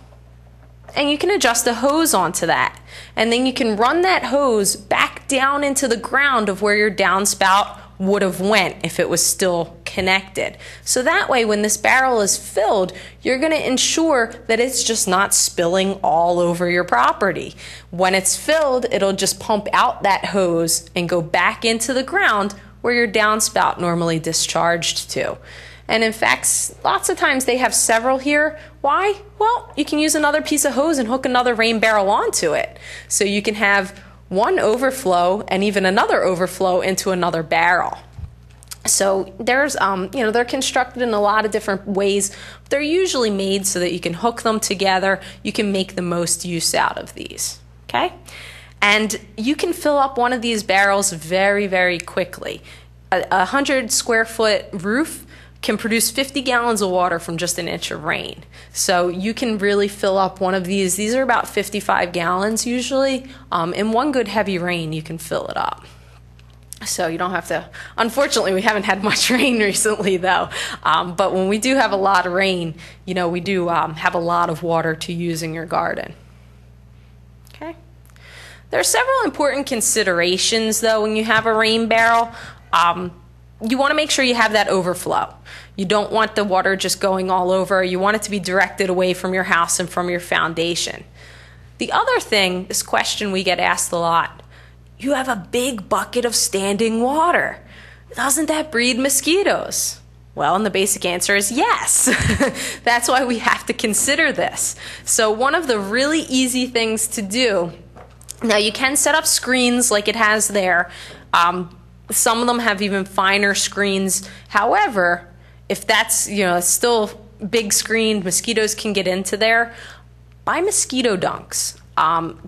and you can adjust a hose onto that. And then you can run that hose back down into the ground of where your downspout would have went if it was still connected. So that way, when this barrel is filled, you're going to ensure that it's just not spilling all over your property. When it's filled, it'll just pump out that hose and go back into the ground where your downspout normally discharged to. And in fact, lots of times they have several here. Why? Well, you can use another piece of hose and hook another rain barrel onto it. So you can have one overflow and even another overflow into another barrel. So there's, they're constructed in a lot of different ways. They're usually made so that you can hook them together. You can make the most use out of these, okay? And you can fill up one of these barrels very, very quickly. A 100 square foot roof can produce 50 gallons of water from just an inch of rain. So you can really fill up one of these. These are about 55 gallons usually. In one good heavy rain, you can fill it up. So you don't have to, unfortunately, we haven't had much rain recently though. But when we do have a lot of rain, we do have a lot of water to use in your garden. Okay. There are several important considerations though when you have a rain barrel. You want to make sure you have that overflow. You don't want the water just going all over. You want it to be directed away from your house and from your foundation. The other thing, this question we get asked a lot, you have a big bucket of standing water. Doesn't that breed mosquitoes? Well, and the basic answer is yes. That's why we have to consider this. So one of the really easy things to do, now you can set up screens like it has there. Some of them have even finer screens. However, if that's, still big screen, mosquitoes can get into there. Buy mosquito dunks.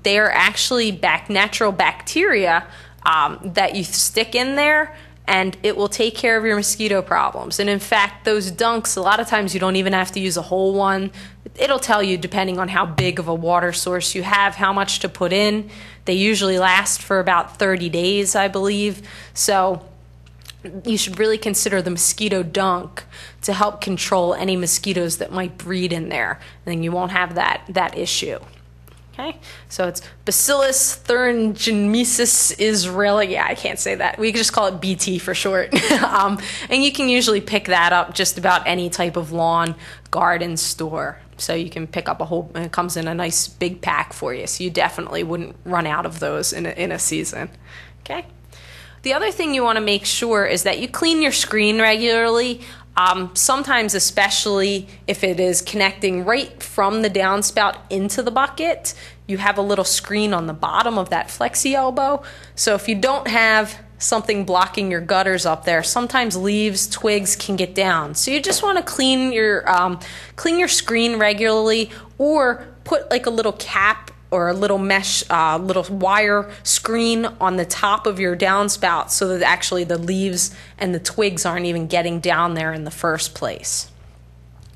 They are actually natural bacteria that you stick in there, and it will take care of your mosquito problems. And in fact, those dunks, a lot of times you don't even have to use a whole one. It'll tell you, depending on how big of a water source you have, how much to put in. They usually last for about 30 days, I believe. So you should really consider the mosquito dunk to help control any mosquitoes that might breed in there. Then you won't have that issue. Okay, so it's Bacillus thuringiensis israeli. Yeah, I can't say that. We just call it BT for short. And you can usually pick that up just about any type of lawn garden store. So you can pick up a whole, and it comes in a nice big pack for you. So you definitely wouldn't run out of those in a season. Okay. The other thing you want to make sure is that you clean your screen regularly. Sometimes, especially if it is connecting right from the downspout into the bucket, you have a little screen on the bottom of that flexi elbow. So if you don't have something blocking your gutters up there, sometimes leaves, twigs can get down. So you just want to clean your screen regularly, or put like a little cap or a little mesh, little wire screen on the top of your downspout so that actually the leaves and the twigs aren't even getting down there in the first place.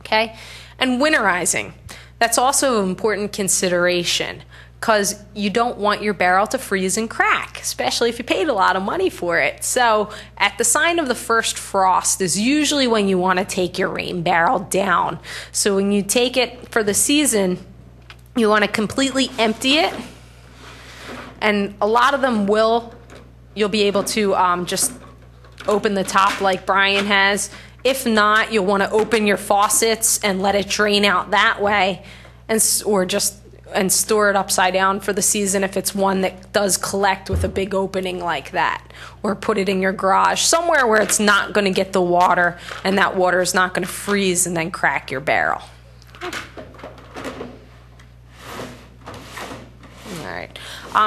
Okay? And winterizing. That's also an important consideration, because you don't want your barrel to freeze and crack, especially if you paid a lot of money for it. So at the sign of the first frost is usually when you want to take your rain barrel down. So when you take it for the season, you want to completely empty it, and a lot of them you'll be able to just open the top like Brian has. If not, you'll want to open your faucets and let it drain out that way, and store it upside down for the season if it's one that does collect with a big opening like that. Or put it in your garage, somewhere where it's not going to get the water, and that water is not going to freeze and then crack your barrel.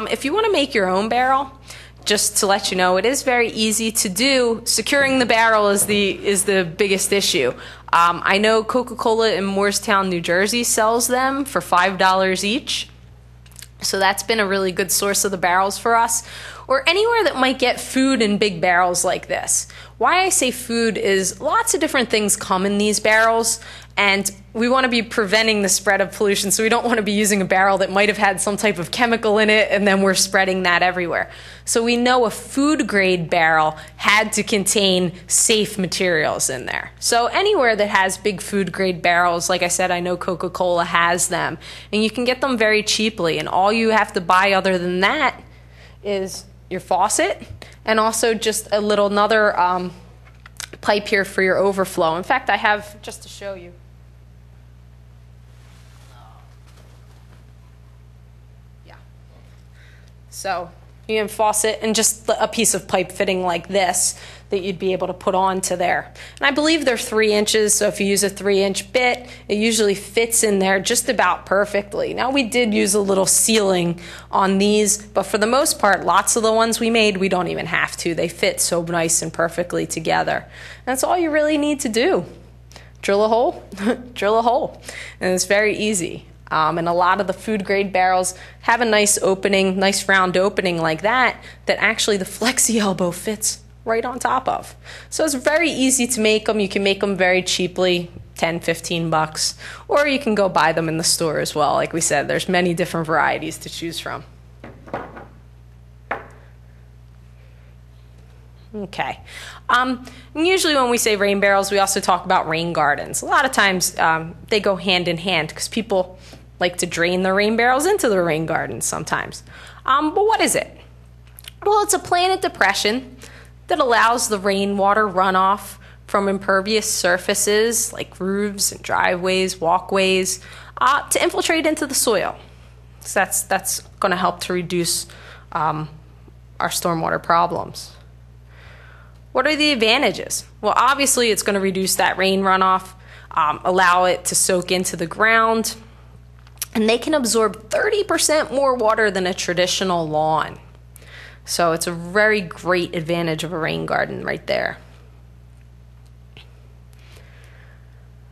If you want to make your own barrel, just to let you know, it is very easy to do. Securing the barrel is the biggest issue. I know Coca-Cola in Moorestown, New Jersey sells them for $5 each. So that's been a really good source of the barrels for us. Or anywhere that might get food in big barrels like this. Why I say food is lots of different things come in these barrels, and we want to be preventing the spread of pollution, so we don't want to be using a barrel that might have had some type of chemical in it, and then we're spreading that everywhere. So we know a food grade barrel had to contain safe materials in there. So anywhere that has big food grade barrels, like I said, I know Coca-Cola has them, and you can get them very cheaply, and all you have to buy other than that is your faucet, and also just another pipe here for your overflow. In fact, I have, just to show you. Yeah. So You have a faucet and just a piece of pipe fitting like this that you'd be able to put onto there. And I believe they're 3 inches, so if you use a 3-inch bit, it usually fits in there just about perfectly. Now, we did use a little sealing on these, but for the most part, lots of the ones we made, we don't even have to. They fit so nice and perfectly together. And that's all you really need to do. Drill a hole, drill a hole. And it's very easy. And a lot of the food grade barrels have a nice opening, nice round opening like that actually the flexi elbow fits right on top of. So it's very easy to make them. You can make them very cheaply, 10, 15 bucks, or you can go buy them in the store as well. Like we said, there's many different varieties to choose from. Okay. Usually when we say rain barrels, we also talk about rain gardens. A lot of times they go hand in hand because people like to drain the rain barrels into the rain gardens sometimes. But what is it? Well, it's a planted depression that allows the rainwater runoff from impervious surfaces like roofs and driveways, walkways, to infiltrate into the soil. So that's going to help to reduce our stormwater problems. What are the advantages? Well, obviously it's going to reduce that rain runoff, allow it to soak into the ground, and they can absorb 30% more water than a traditional lawn. So it's a very great advantage of a rain garden right there.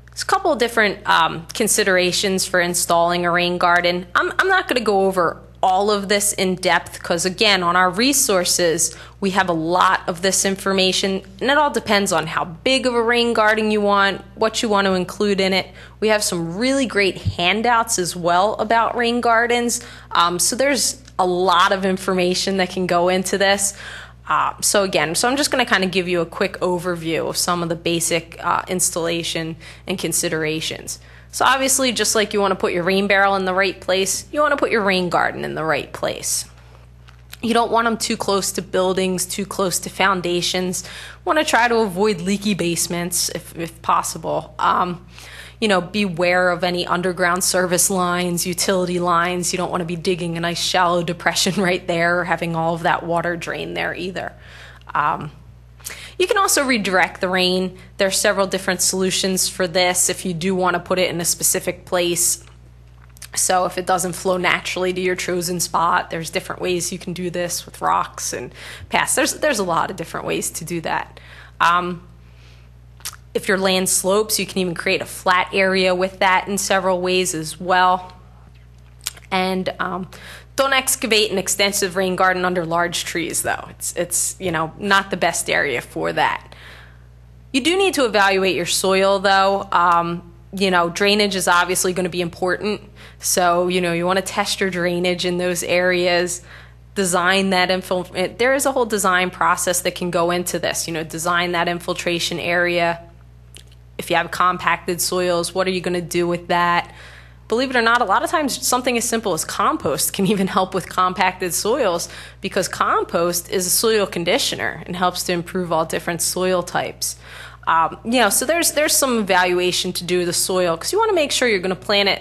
There's a couple of different considerations for installing a rain garden. I'm not going to go over all of this in depth because, again, on our resources, we have a lot of this information, and it all depends on how big of a rain garden you want, what you want to include in it. We have some really great handouts as well about rain gardens, so there's a lot of information that can go into this. So I'm just going to kind of give you a quick overview of some of the basic installation and considerations. So obviously, just like you want to put your rain barrel in the right place, you want to put your rain garden in the right place. You don't want them too close to buildings, too close to foundations. You want to try to avoid leaky basements if possible. Beware of any underground service lines, utility lines. You don't want to be digging a nice shallow depression right there or having all of that water drain there either. You can also redirect the rain. There are several different solutions for this if you do want to put it in a specific place. So if it doesn't flow naturally to your chosen spot, there's different ways you can do this with rocks and paths. There's a lot of different ways to do that. If your land slopes, you can even create a flat area with that in several ways as well. And don't excavate an extensive rain garden under large trees, though. It's not the best area for that. You do need to evaluate your soil, though. Drainage is obviously going to be important. So, you want to test your drainage in those areas. Design that there is a whole design process that can go into this. Design that infiltration area. If you have compacted soils, what are you going to do with that? Believe it or not, a lot of times something as simple as compost can even help with compacted soils because compost is a soil conditioner and helps to improve all different soil types. So there's some evaluation to do of the soil because you want to make sure you're going to plant it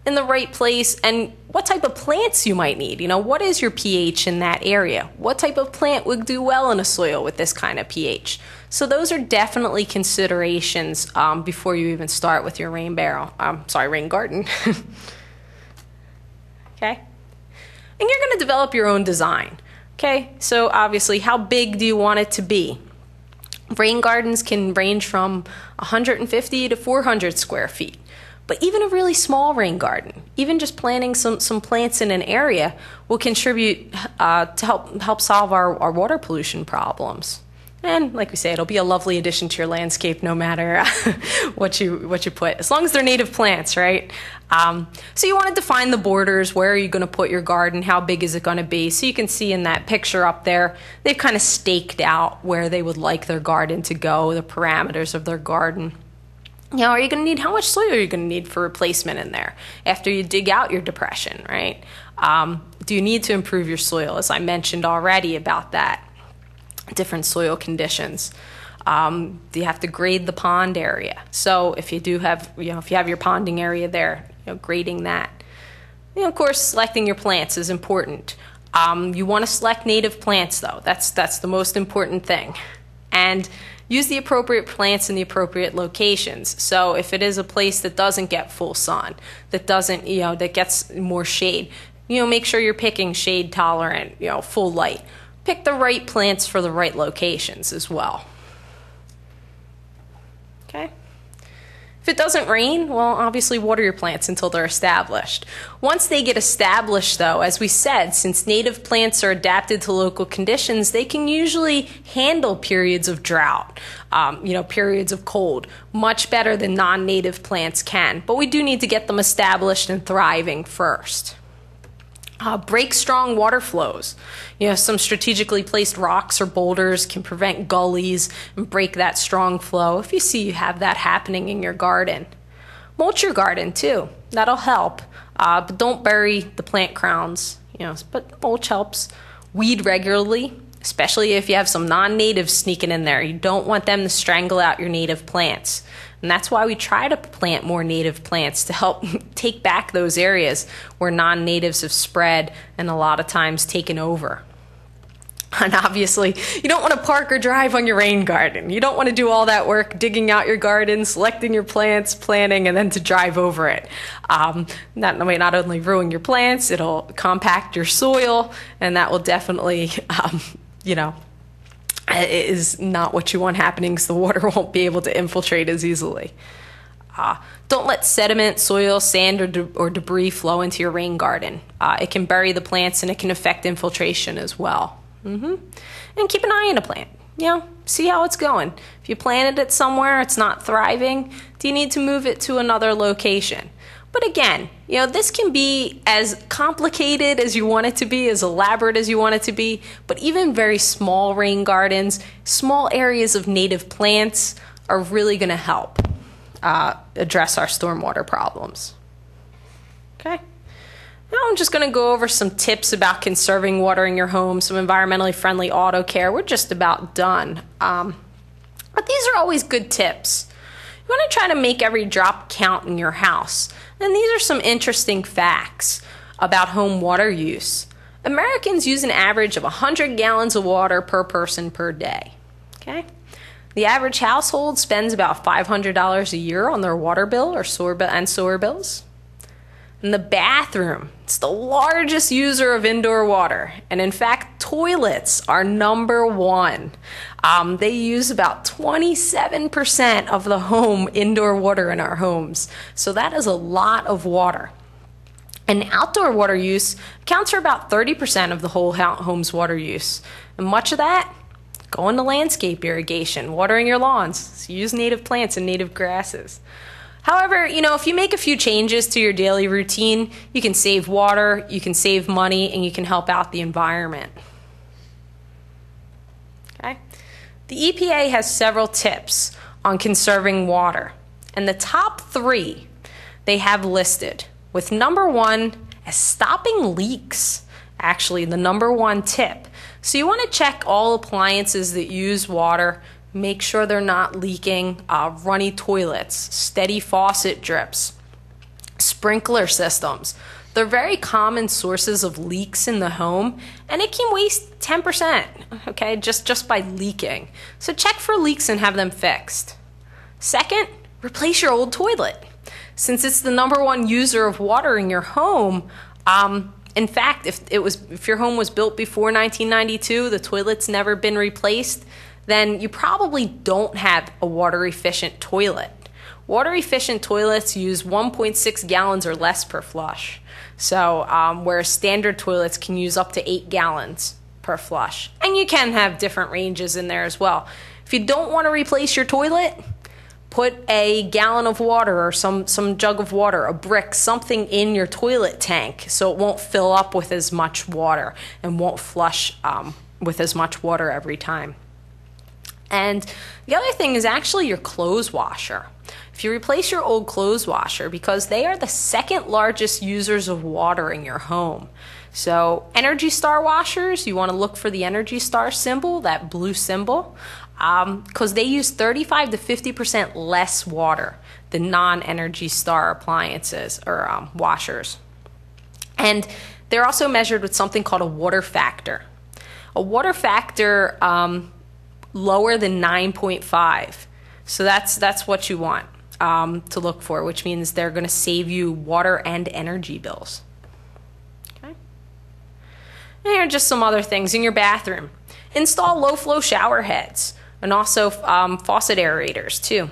in the right place and what type of plants you might need. What is your pH in that area? What type of plant would do well in a soil with this kind of pH? So those are definitely considerations before you even start with your rain garden. Okay? And you're going to develop your own design. Okay? So obviously, how big do you want it to be? Rain gardens can range from 150 to 400 square feet. But even a really small rain garden, even just planting some plants in an area will contribute to help solve our water pollution problems. And like we say, it'll be a lovely addition to your landscape no matter what you put, as long as they're native plants, right? So you want to define the borders. Where are you going to put your garden? How big is it going to be? So you can see in that picture up there, they've kind of staked out where they would like their garden to go, the parameters of their garden. Are you going to need, how much soil are you going to need for replacement in there after you dig out your depression, right? Do you need to improve your soil, as I mentioned already about that? Different soil conditions. Do you have to grade the pond area? So if you do have, if you have your ponding area there, grading that. Of course, selecting your plants is important. You want to select native plants, though. That's the most important thing. And use the appropriate plants in the appropriate locations. So if it is a place that doesn't get full sun, that doesn't, that gets more shade, make sure you're picking shade tolerant, full light. Pick the right plants for the right locations as well. Okay? If it doesn't rain, well, obviously water your plants until they're established. Once they get established, though, as we said, since native plants are adapted to local conditions, they can usually handle periods of drought, periods of cold, much better than non-native plants can. But we do need to get them established and thriving first. Break strong water flows. Some strategically placed rocks or boulders can prevent gullies and break that strong flow if you see you have that happening in your garden. Mulch your garden too. That'll help. But don't bury the plant crowns. But mulch helps. Weed regularly, especially if you have some non-natives sneaking in there. You don't want them to strangle out your native plants. And that's why we try to plant more native plants to help take back those areas where non-natives have spread and a lot of times taken over. And obviously, you don't want to park or drive on your rain garden. You don't want to do all that work digging out your garden, selecting your plants, planting, and then to drive over it. That may not only ruin your plants, it'll compact your soil, and that will definitely, is not what you want happening because the water won't be able to infiltrate as easily. Don't let sediment, soil, sand, or debris flow into your rain garden. It can bury the plants and it can affect infiltration as well. And keep an eye on a plant. See how it's going. If you planted it somewhere, it's not thriving, do you need to move it to another location? But again, this can be as complicated as you want it to be, as elaborate as you want it to be, but even very small rain gardens, small areas of native plants are really going to help address our stormwater problems. Okay? Now I'm just going to go over some tips about conserving water in your home, some environmentally friendly auto care. We're just about done. But these are always good tips. You want to try to make every drop count in your house. And these are some interesting facts about home water use. Americans use an average of 100 gallons of water per person per day. Okay? The average household spends about $500 a year on their water bill or sewer bills. And the bathroom, it's the largest user of indoor water. And in fact, toilets are number one. They use about 27% of the home indoor water in our homes. So that is a lot of water. And outdoor water use accounts for about 30% of the whole home's water use. And much of that going to landscape irrigation, watering your lawns. So use native plants and native grasses. However, if you make a few changes to your daily routine, you can save water, you can save money, and you can help out the environment. Okay? The EPA has several tips on conserving water, and the top 3 they have listed, with number 1 as stopping leaks, actually the number 1 tip. So you want to check all appliances that use water. Make sure they're not leaking, runny toilets, steady faucet drips, sprinkler systems. They're very common sources of leaks in the home, and it can waste 10%, okay, just by leaking. So check for leaks and have them fixed. Second, replace your old toilet. Since it's the number 1 user of water in your home, in fact, if your home was built before 1992, the toilet's never been replaced, then you probably don't have a water-efficient toilet. Water-efficient toilets use 1.6 gallons or less per flush. So whereas standard toilets can use up to 8 gallons per flush. And you can have different ranges in there as well. If you don't want to replace your toilet, put a gallon of water or some jug of water, a brick, something in your toilet tank so it won't fill up with as much water and won't flush with as much water every time. And the other thing is actually your clothes washer. If you replace your old clothes washer, because they are the second largest users of water in your home. So Energy Star washers, you want to look for the Energy Star symbol, that blue symbol, because they use 35 to 50% less water than non-Energy Star appliances or washers. And They're also measured with something called a water factor. A water factor lower than 9.5. So that's what you want to look for, which means they're going to save you water and energy bills. Okay. And here are just some other things in your bathroom. Install low-flow shower heads and also faucet aerators too.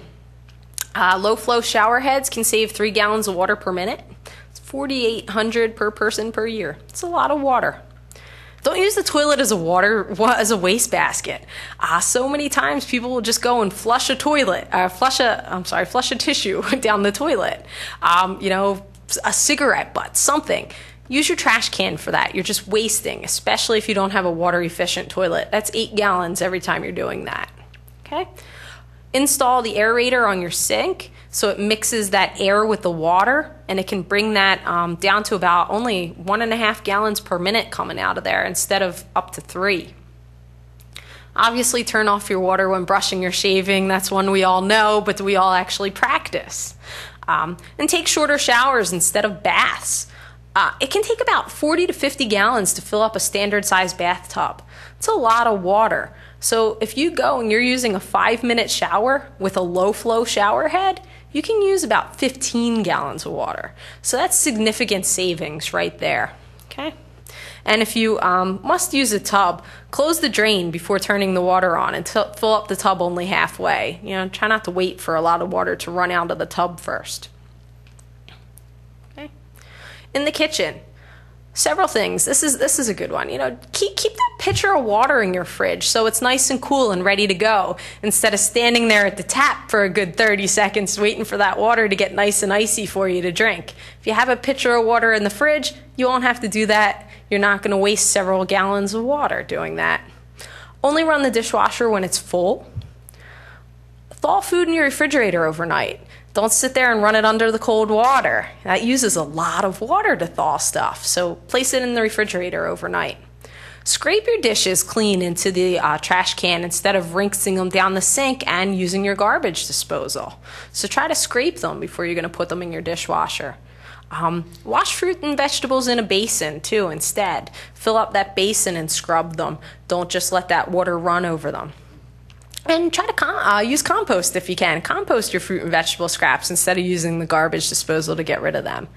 Low-flow shower heads can save 3 gallons of water per minute. It's 4,800 per person per year. It's a lot of water. Don't use the toilet as a wastebasket. So many times people will just go and flush a tissue down the toilet. A cigarette butt, something. Use your trash can for that. You're just wasting, especially if you don't have a water-efficient toilet. That's 8 gallons every time you're doing that. Okay? Install the aerator on your sink so it mixes that air with the water, and it can bring that down to about only 1.5 gallons per minute coming out of there instead of up to 3. Obviously, turn off your water when brushing or shaving. That's one we all know, but we all actually practice. And take shorter showers instead of baths. It can take about 40 to 50 gallons to fill up a standard-sized bathtub. It's a lot of water. So if you go and you're using a 5-minute shower with a low-flow shower head, you can use about 15 gallons of water. So that's significant savings right there. Okay? And if you must use a tub, close the drain before turning the water on and fill up the tub only halfway. Try not to wait for a lot of water to run out of the tub first. Okay? In the kitchen, several things. This is a good one. Keep that pitcher of water in your fridge so it's nice and cool and ready to go instead of standing there at the tap for a good 30 seconds waiting for that water to get nice and icy for you to drink. If you have a pitcher of water in the fridge, you won't have to do that. You're not going to waste several gallons of water doing that. Only run the dishwasher when it's full. Thaw food in your refrigerator overnight. Don't sit there and run it under the cold water. That uses a lot of water to thaw stuff, so place it in the refrigerator overnight. Scrape your dishes clean into the trash can instead of rinsing them down the sink and using your garbage disposal. So try to scrape them before you're going to put them in your dishwasher. Wash fruit and vegetables in a basin too instead. Fill up that basin and scrub them. Don't just let that water run over them. And try to use compost if you can. Compost your fruit and vegetable scraps instead of using the garbage disposal to get rid of them.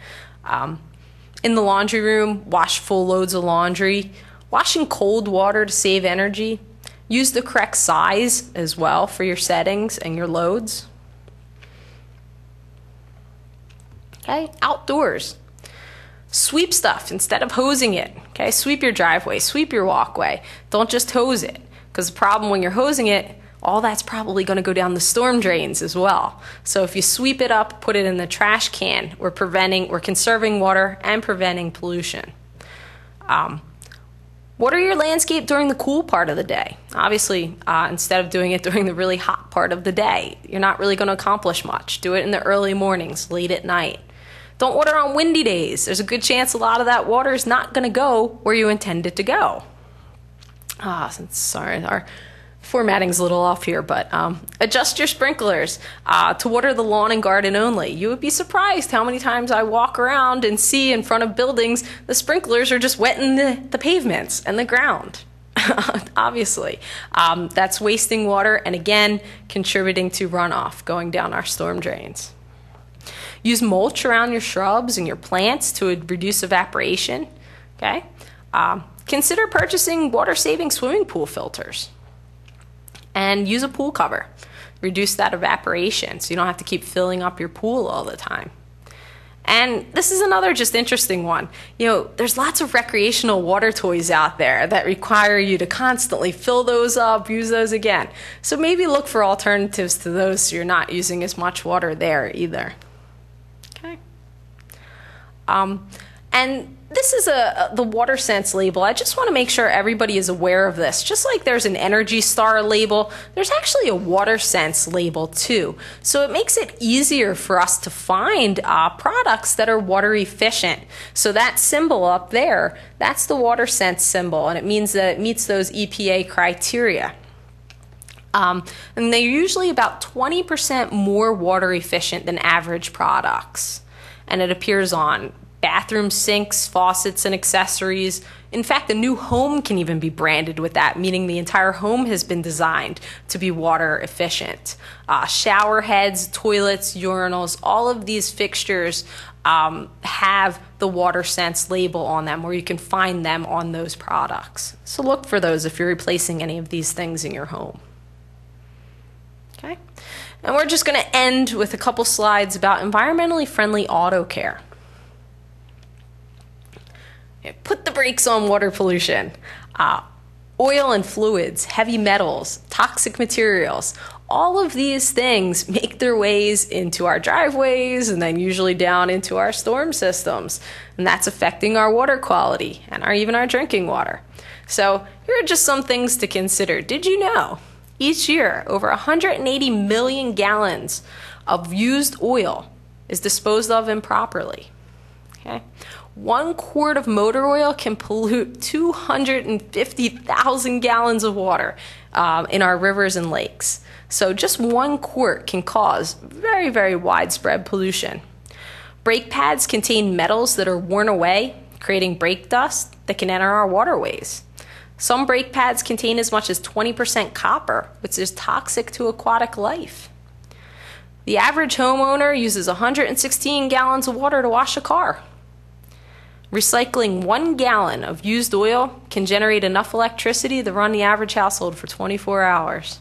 In the laundry room, wash full loads of laundry. Wash in cold water to save energy. Use the correct size as well for your settings and your loads. Okay, outdoors. Sweep stuff instead of hosing it. Okay, sweep your driveway, sweep your walkway. Don't just hose it, because the problem when you're hosing it, all that's probably going to go down the storm drains as well. So if you sweep it up, put it in the trash can, we're conserving water and preventing pollution. Water your landscape during the cool part of the day. Obviously, instead of doing it during the really hot part of the day, you're not really going to accomplish much. Do it in the early mornings, late at night. Don't water on windy days. There's a good chance a lot of that water is not going to go where you intend it to go. Sorry, our formatting's a little off here, but adjust your sprinklers to water the lawn and garden only. You would be surprised how many times I walk around and see in front of buildings the sprinklers are just wetting the pavements and the ground. Obviously, that's wasting water and again contributing to runoff going down our storm drains. Use mulch around your shrubs and your plants to reduce evaporation. Okay. Consider purchasing water-saving swimming pool filters. And use a pool cover. Reduce that evaporation so you don't have to keep filling up your pool all the time. And this is another just interesting one. There's lots of recreational water toys out there that require you to constantly fill those up, use those again. So maybe look for alternatives to those so you're not using as much water there either. Okay. And this is the Water Sense label. I just want to make sure everybody is aware of this. Just like there's an Energy Star label, there's actually a Water Sense label too. So it makes it easier for us to find products that are water efficient. So that symbol up there, that's the Water Sense symbol, and it means that it meets those EPA criteria. And they're usually about 20% more water efficient than average products. And it appears on bathroom sinks, faucets, and accessories. In fact, a new home can even be branded with that, meaning the entire home has been designed to be water efficient. Shower heads, toilets, urinals, all of these fixtures have the WaterSense label on them, where you can find them on those products. So look for those if you're replacing any of these things in your home. Okay? And we're just going to end with a couple slides about environmentally friendly auto care. Put the brakes on water pollution. Oil and fluids, heavy metals, toxic materials, all of these things make their ways into our driveways and then usually down into our storm systems. And that's affecting our water quality and even our drinking water. So here are just some things to consider. Did you know each year over 180 million gallons of used oil is disposed of improperly? Okay. 1 quart of motor oil can pollute 250,000 gallons of water in our rivers and lakes. So just 1 quart can cause very, very widespread pollution. Brake pads contain metals that are worn away, creating brake dust that can enter our waterways. Some brake pads contain as much as 20% copper, which is toxic to aquatic life. The average homeowner uses 116 gallons of water to wash a car. Recycling 1 gallon of used oil can generate enough electricity to run the average household for 24 hours.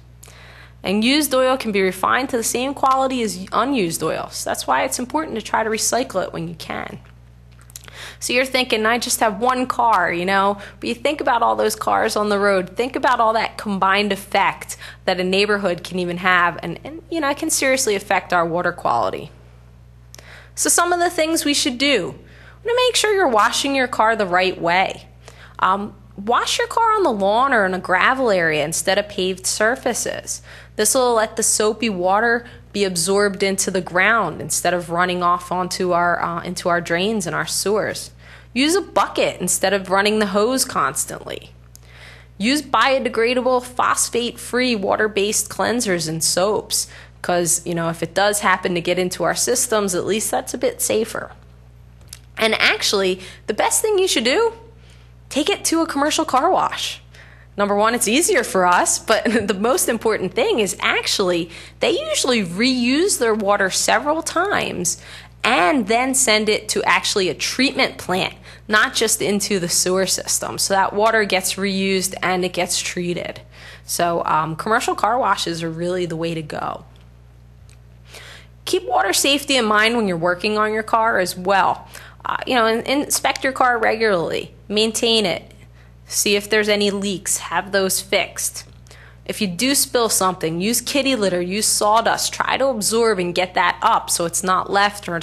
And used oil can be refined to the same quality as unused oil. So that's why it's important to try to recycle it when you can. So you're thinking, I just have 1 car, but you think about all those cars on the road. Think about all that combined effect that a neighborhood can even have, and it can seriously affect our water quality. So some of the things we should do. To make sure you're washing your car the right way. Wash your car on the lawn or in a gravel area instead of paved surfaces. This will let the soapy water be absorbed into the ground instead of running off onto into our drains and our sewers. Use a bucket instead of running the hose constantly. Use biodegradable, phosphate-free, water-based cleansers and soaps because, if it does happen to get into our systems, at least that's a bit safer. And actually, the best thing you should do, take it to a commercial car wash. Number one, it's easier for us, but the most important thing is actually they usually reuse their water several times and then send it to actually a treatment plant, not just into the sewer system. So that water gets reused and it gets treated. So commercial car washes are really the way to go. Keep water safety in mind when you're working on your car as well. Inspect your car regularly, maintain it, see if there's any leaks, have those fixed. If you do spill something, use kitty litter, use sawdust, try to absorb and get that up so it's not left or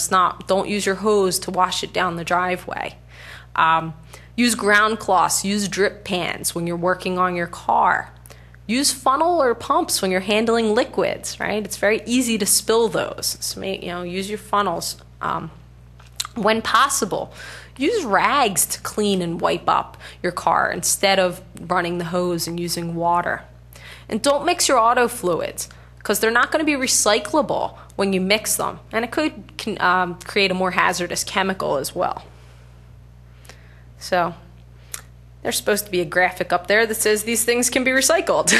don't use your hose to wash it down the driveway. Use ground cloths, use drip pans when you're working on your car. Use funnel or pumps when you're handling liquids, right? It's very easy to spill those. So use your funnels. When possible, use rags to clean and wipe up your car instead of running the hose and using water. And don't mix your auto fluids because they're not going to be recyclable when you mix them. And it could create a more hazardous chemical as well. So there's supposed to be a graphic up there that says these things can be recycled.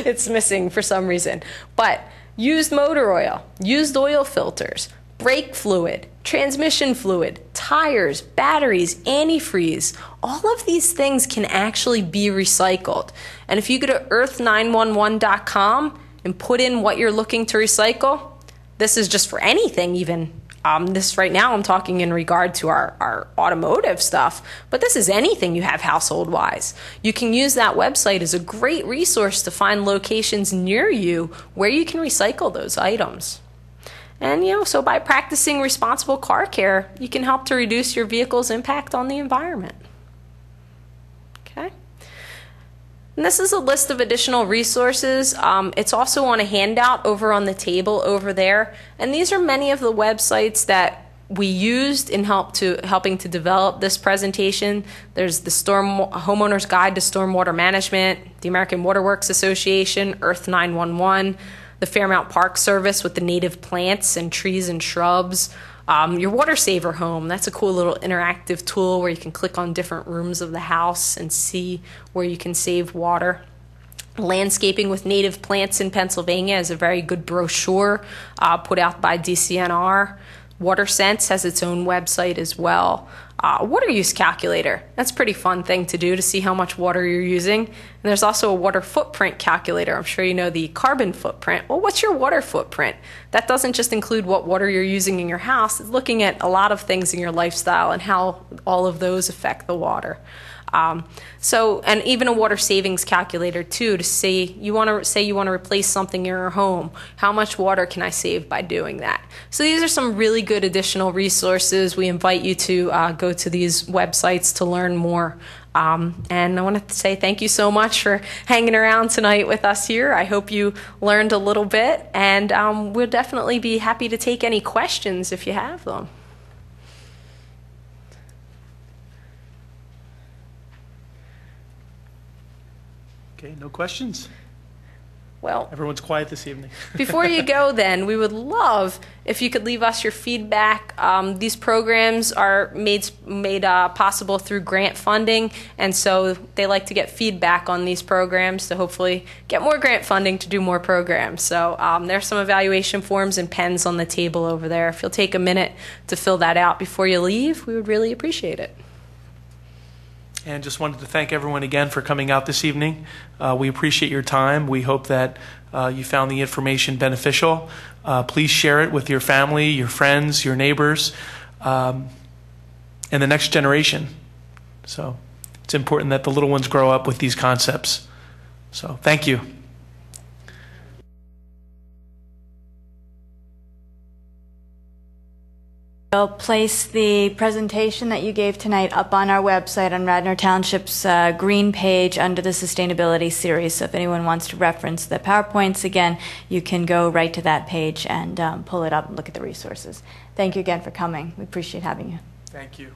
It's missing for some reason. But used motor oil, used oil filters, brake fluid, transmission fluid, tires, batteries, antifreeze, all of these things can actually be recycled. And if you go to earth911.com and put in what you're looking to recycle, this is just for anything even. This right now I'm talking in regard to our automotive stuff, but this is anything you have household-wise. You can use that website as a great resource to find locations near you where you can recycle those items. And, so by practicing responsible car care, you can help to reduce your vehicle's impact on the environment. Okay? And this is a list of additional resources. It's also on a handout over on the table over there. And these are many of the websites that we used in helping to develop this presentation. There's the Homeowner's Guide to Stormwater Management, the American Water Works Association, Earth 911, the Fairmount Park Service with the native plants and trees and shrubs, Your water saver home, that's a cool little interactive tool where you can click on different rooms of the house and see where you can save water. Landscaping with Native Plants in Pennsylvania is a very good brochure put out by DCNR. Water Sense has its own website as well. Water use calculator, that's a pretty fun thing to do to see how much water you're using. And there's also a water footprint calculator. I'm sure you know the carbon footprint. Well, what's your water footprint? That doesn't just include what water you're using in your house. It's looking at a lot of things in your lifestyle and how all of those affect the water. And even a water savings calculator too, to say you want to replace something in your home. How much water can I save by doing that? So these are some really good additional resources. We invite you to go to these websites to learn more. And I want to say thank you so much for hanging around tonight with us here. I hope you learned a little bit, and we'll definitely be happy to take any questions if you have them. Okay, no questions? Well, Everyone's quiet this evening. before you go then, we would love if you could leave us your feedback. These programs are made possible through grant funding, and so they like to get feedback on these programs to hopefully get more grant funding to do more programs. So there's some evaluation forms and pens on the table over there. If you'll take a minute to fill that out before you leave, we would really appreciate it. And just wanted to thank everyone again for coming out this evening. We appreciate your time. We hope that you found the information beneficial. Please share it with your family, your friends, your neighbors, and the next generation. So it's important that the little ones grow up with these concepts. So thank you. We'll place the presentation that you gave tonight up on our website on Radnor Township's green page under the sustainability series. So if anyone wants to reference the PowerPoints again, you can go right to that page and pull it up and look at the resources. Thank you again for coming. We appreciate having you. Thank you.